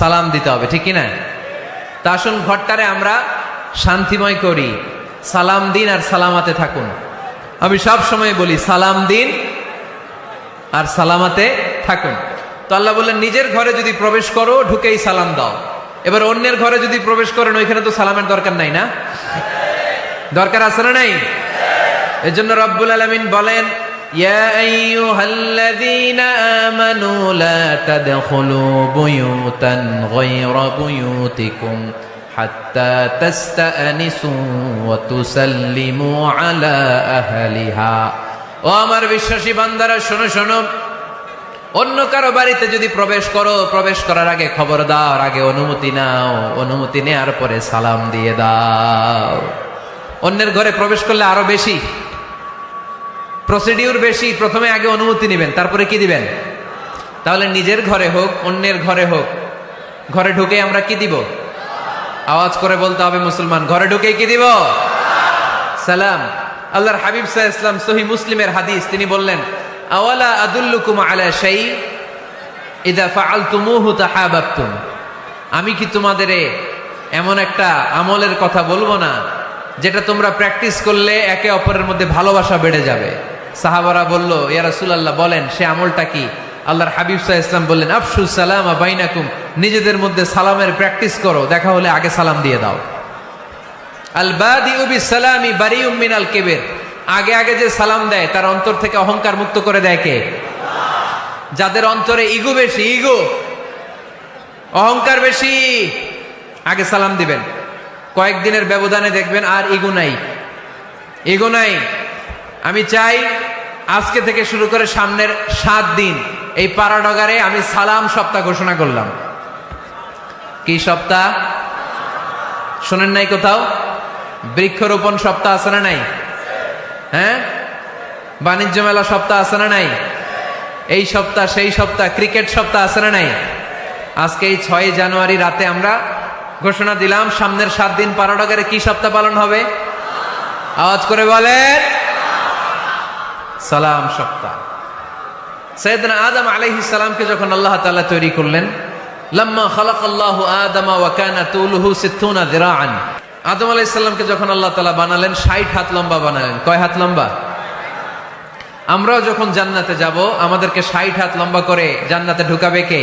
সালাম দিতে হবে, ঠিক কিনা? তা আসুন ঘরটারে আমরা শান্তিময় করি, সালাম দিন আর সালামাতে থাকুন। আমি সব সময় বলি সালাম দিন আর সালামাতে থাকুন। তো আল্লাহ বললেন নিজের ঘরে যদি প্রবেশ করো ঢুকেই সালাম দাও। এবার অন্যের ঘরে যদি প্রবেশ করেন ওইখানে তো সালামের দরকার নাই না? দরকার আছে না নাই? এজন্য রব্বুল আলামিন বলেন, ইয়া আইয়ুহাল্লাযীনা আমানু লা তাদখুলু বুয়ুতান গায়রা বুয়ুতিকুম হাত্তা তাস্তানিসু ওয়া তুসাল্লিমু আলা আহলিহা। ও আমার বিশ্বাসী বান্দারা, শোনো শোনো, অন্য কারো বাড়িতে যদি প্রবেশ করো, প্রবেশ করার আগে খবরদার আগে অনুমতি নাও, অনুমতি নেওয়ার পরে সালাম দিয়ে দাও। অন্যের ঘরে প্রবেশ করলে আরো বেশি প্রসিডিউর বেশি, প্রথমে আগে অনুমতি নেবেন, তারপরে কি দিবেন? তাহলে নিজের ঘরে হোক অন্যের ঘরে হোক, ঘরে ঢুকে আমরা কি দিব? আওয়াজ করে বলতে হবে মুসলমান, ঘরে ঢুকে কি দিব? সালাম। আল্লাহর হাবিব সাল্লাল্লাহু আলাইহি ওয়াসাল্লাম সহিহ মুসলিমের হাদিস, তিনি বললেন, আওয়ালা আদুল্লুকুম আলা শাই ইযা ফাআলতুমুহু তাহাবাবতুম। আমি কি তোমাদের এমন একটা আমলের কথা বলবো না যেটা তোমরা প্র্যাকটিস করলে একে অপরের মধ্যে ভালোবাসা বেড়ে যাবে? সাহাবারা বলল, ইয়া রাসূলুল্লাহ বলেন, সে আমলটা কি? আল্লাহর হাবিব সাল্লাল্লাহু আলাইহি ওয়াসাল্লাম বললেন, আফশুস সালামা বাইনাকুম, নিজেদের মধ্যে সালামের প্র্যাকটিস করো, দেখা হলে আগে সালাম দিয়ে দাও। আল বাদিউ বিসসালামি বারিউম মিনাল কিবর, আগে আগে যে সালাম দেয় তার অন্তর থেকে অহংকার মুক্ত করে দেয় কে? যাদের অন্তরে ইগো বেশি, অহংকার বেশি, আগে সালাম দিবেন। কয়েকদিনের ব্যবধানে দেখবেন আর ইগো নাই। আমি চাই আজকে থেকে শুরু করে সামনের 7 দিন এই পাড়াডগারে আমি সালাম সপ্তাহ ঘোষণা করলাম। কি সপ্তাহ? শোনেন নাই কোথাও? বৃক্ষরোপণ সপ্তাহ আছে না নাই? হ্যাঁ, বাণিজ্য মেলা সপ্তাহ আছে না নাই? এই সপ্তাহ সেই সপ্তাহ, ক্রিকেট সপ্তাহ আছে না নাই? আজকে এই 6 জানুয়ারি রাতে আমরা ঘোষণা দিলাম সামনের 7 দিন পাড়াডগারে কি সপ্তাহ পালন হবে? আওয়াজ করে বলেন, সালাম সপ্তাহ। সাইয়েদনা আদম আলাইহিস সালামকে যখন আল্লাহ তাআলা তৈরি করলেন, লাম্মা খালাকাল্লাহু আদামা ওয়া কানা তুলুহু 60 যিরাআন, আদম আলাইহিস সালামকে যখন আল্লাহ তাআলা বানালেন 60 হাত লম্বা বানালেন। কয় হাত লম্বা? আমরাও যখন জান্নাতে যাব আমাদেরকে 60 হাত লম্বা করে জান্নাতে ঢুকাবে কে?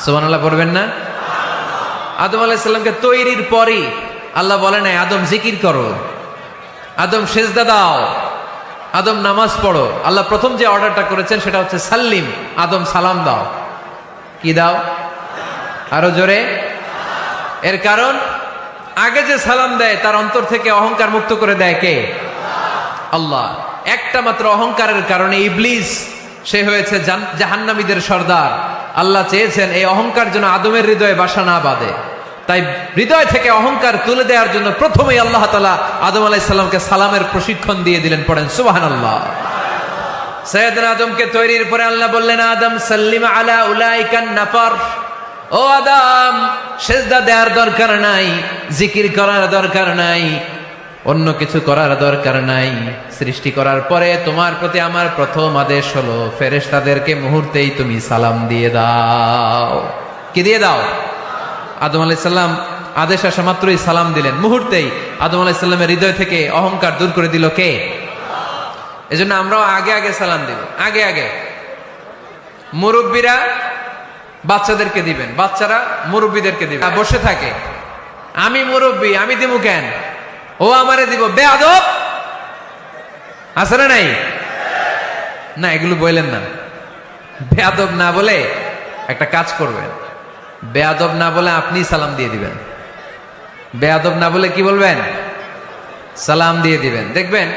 সুবহানাল্লাহ পড়বেন না? আদম আলাইহিস সালামকে তৈরির পরই আল্লাহ বলেন, আদম জিকির করো, আদম সেজদা দাও, আদম নামাজ পড়ো। আল্লাহ প্রথম যে অর্ডারটা করেছেন সেটা হচ্ছে সাল্লিম, আদম সালাম দাও। কি দাও? আরো জোরে। এর কারণ আগে যে সালাম দেয় তার অন্তর থেকে অহংকার মুক্ত করে দেয় কে? আল্লাহ। একটা মাত্র অহংকারের কারণে ইবলিস সে হয়েছে জাহান্নামীদের সর্দার। আল্লাহ চেয়েছেন এই অহংকার যেন আদমের হৃদয়ে বাসা না বাঁধে। তাই হৃদয় থেকে অহংকার তুলে দেওয়ার জন্য প্রথমেই আল্লাহ তাআলা আদম আলাইহিস সালামকে সালামের প্রশিক্ষণ দিয়ে দিলেন। পড়েন সুবহানাল্লাহ। সাইয়েদনা আদমকে তৈরির পরে আল্লাহ বললেন, আদম সাল্লিম আলা উলাইকান নাফার, ও আদম সেজদা দেওয়ার দরকার নাই, জিকির করার দরকার নাই, অন্য কিছু করার দরকার নাই। সৃষ্টি করার পরে তোমার প্রতি আমার প্রথম আদেশ হলো ফেরেশতাদেরকে মুহূর্তেই তুমি সালাম দিয়ে দাও। কি দিয়ে দাও? আদম আলাইহিস সালাম আদেশ আসা মাত্রই সালাম দিলেন, মুহূর্তেই আদম আলাইহিস সালামের হৃদয় থেকে অহংকার দূর করে দিল কে? এজন্য আমরাও আগে আগে সালাম দিব, আগে আগে। মুরব্বীরা বাচ্চাদেরকে দিবেন, বাচ্চারা মুরব্বীদেরকে দিবেন। বসে থাকে, আমি মুরব্বী, আমি দিব কেন? ও আমারে দিব, বেয়াদব আছে না নাই? না, এগুলো বললেন না। বেয়াদব না বলে একটা কাজ করবেন, বেয়াদব না বলে আপনি সালাম দিয়ে দিবেন। বেয়াদব না বলে কি বলবেন? সালাম দিয়ে দিবেন। দেখবেন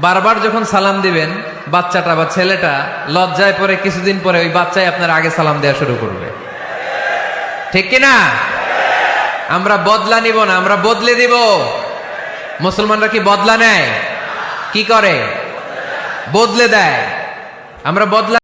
বারবার যখন সালাম দিবেন, বাচ্চাটা বা ছেলেটা লজ্জায় পরে কিছুদিন পরে ওই বাচ্চাই আপনার আগে সালাম দেওয়া শুরু করবে। ঠিক কিনা? আমরা বদলা নিব না, আমরা বদলে দিব। মুসলমানরা কি বদলা নেয়? কি করে? বদলে দেয়। আমরা বদলা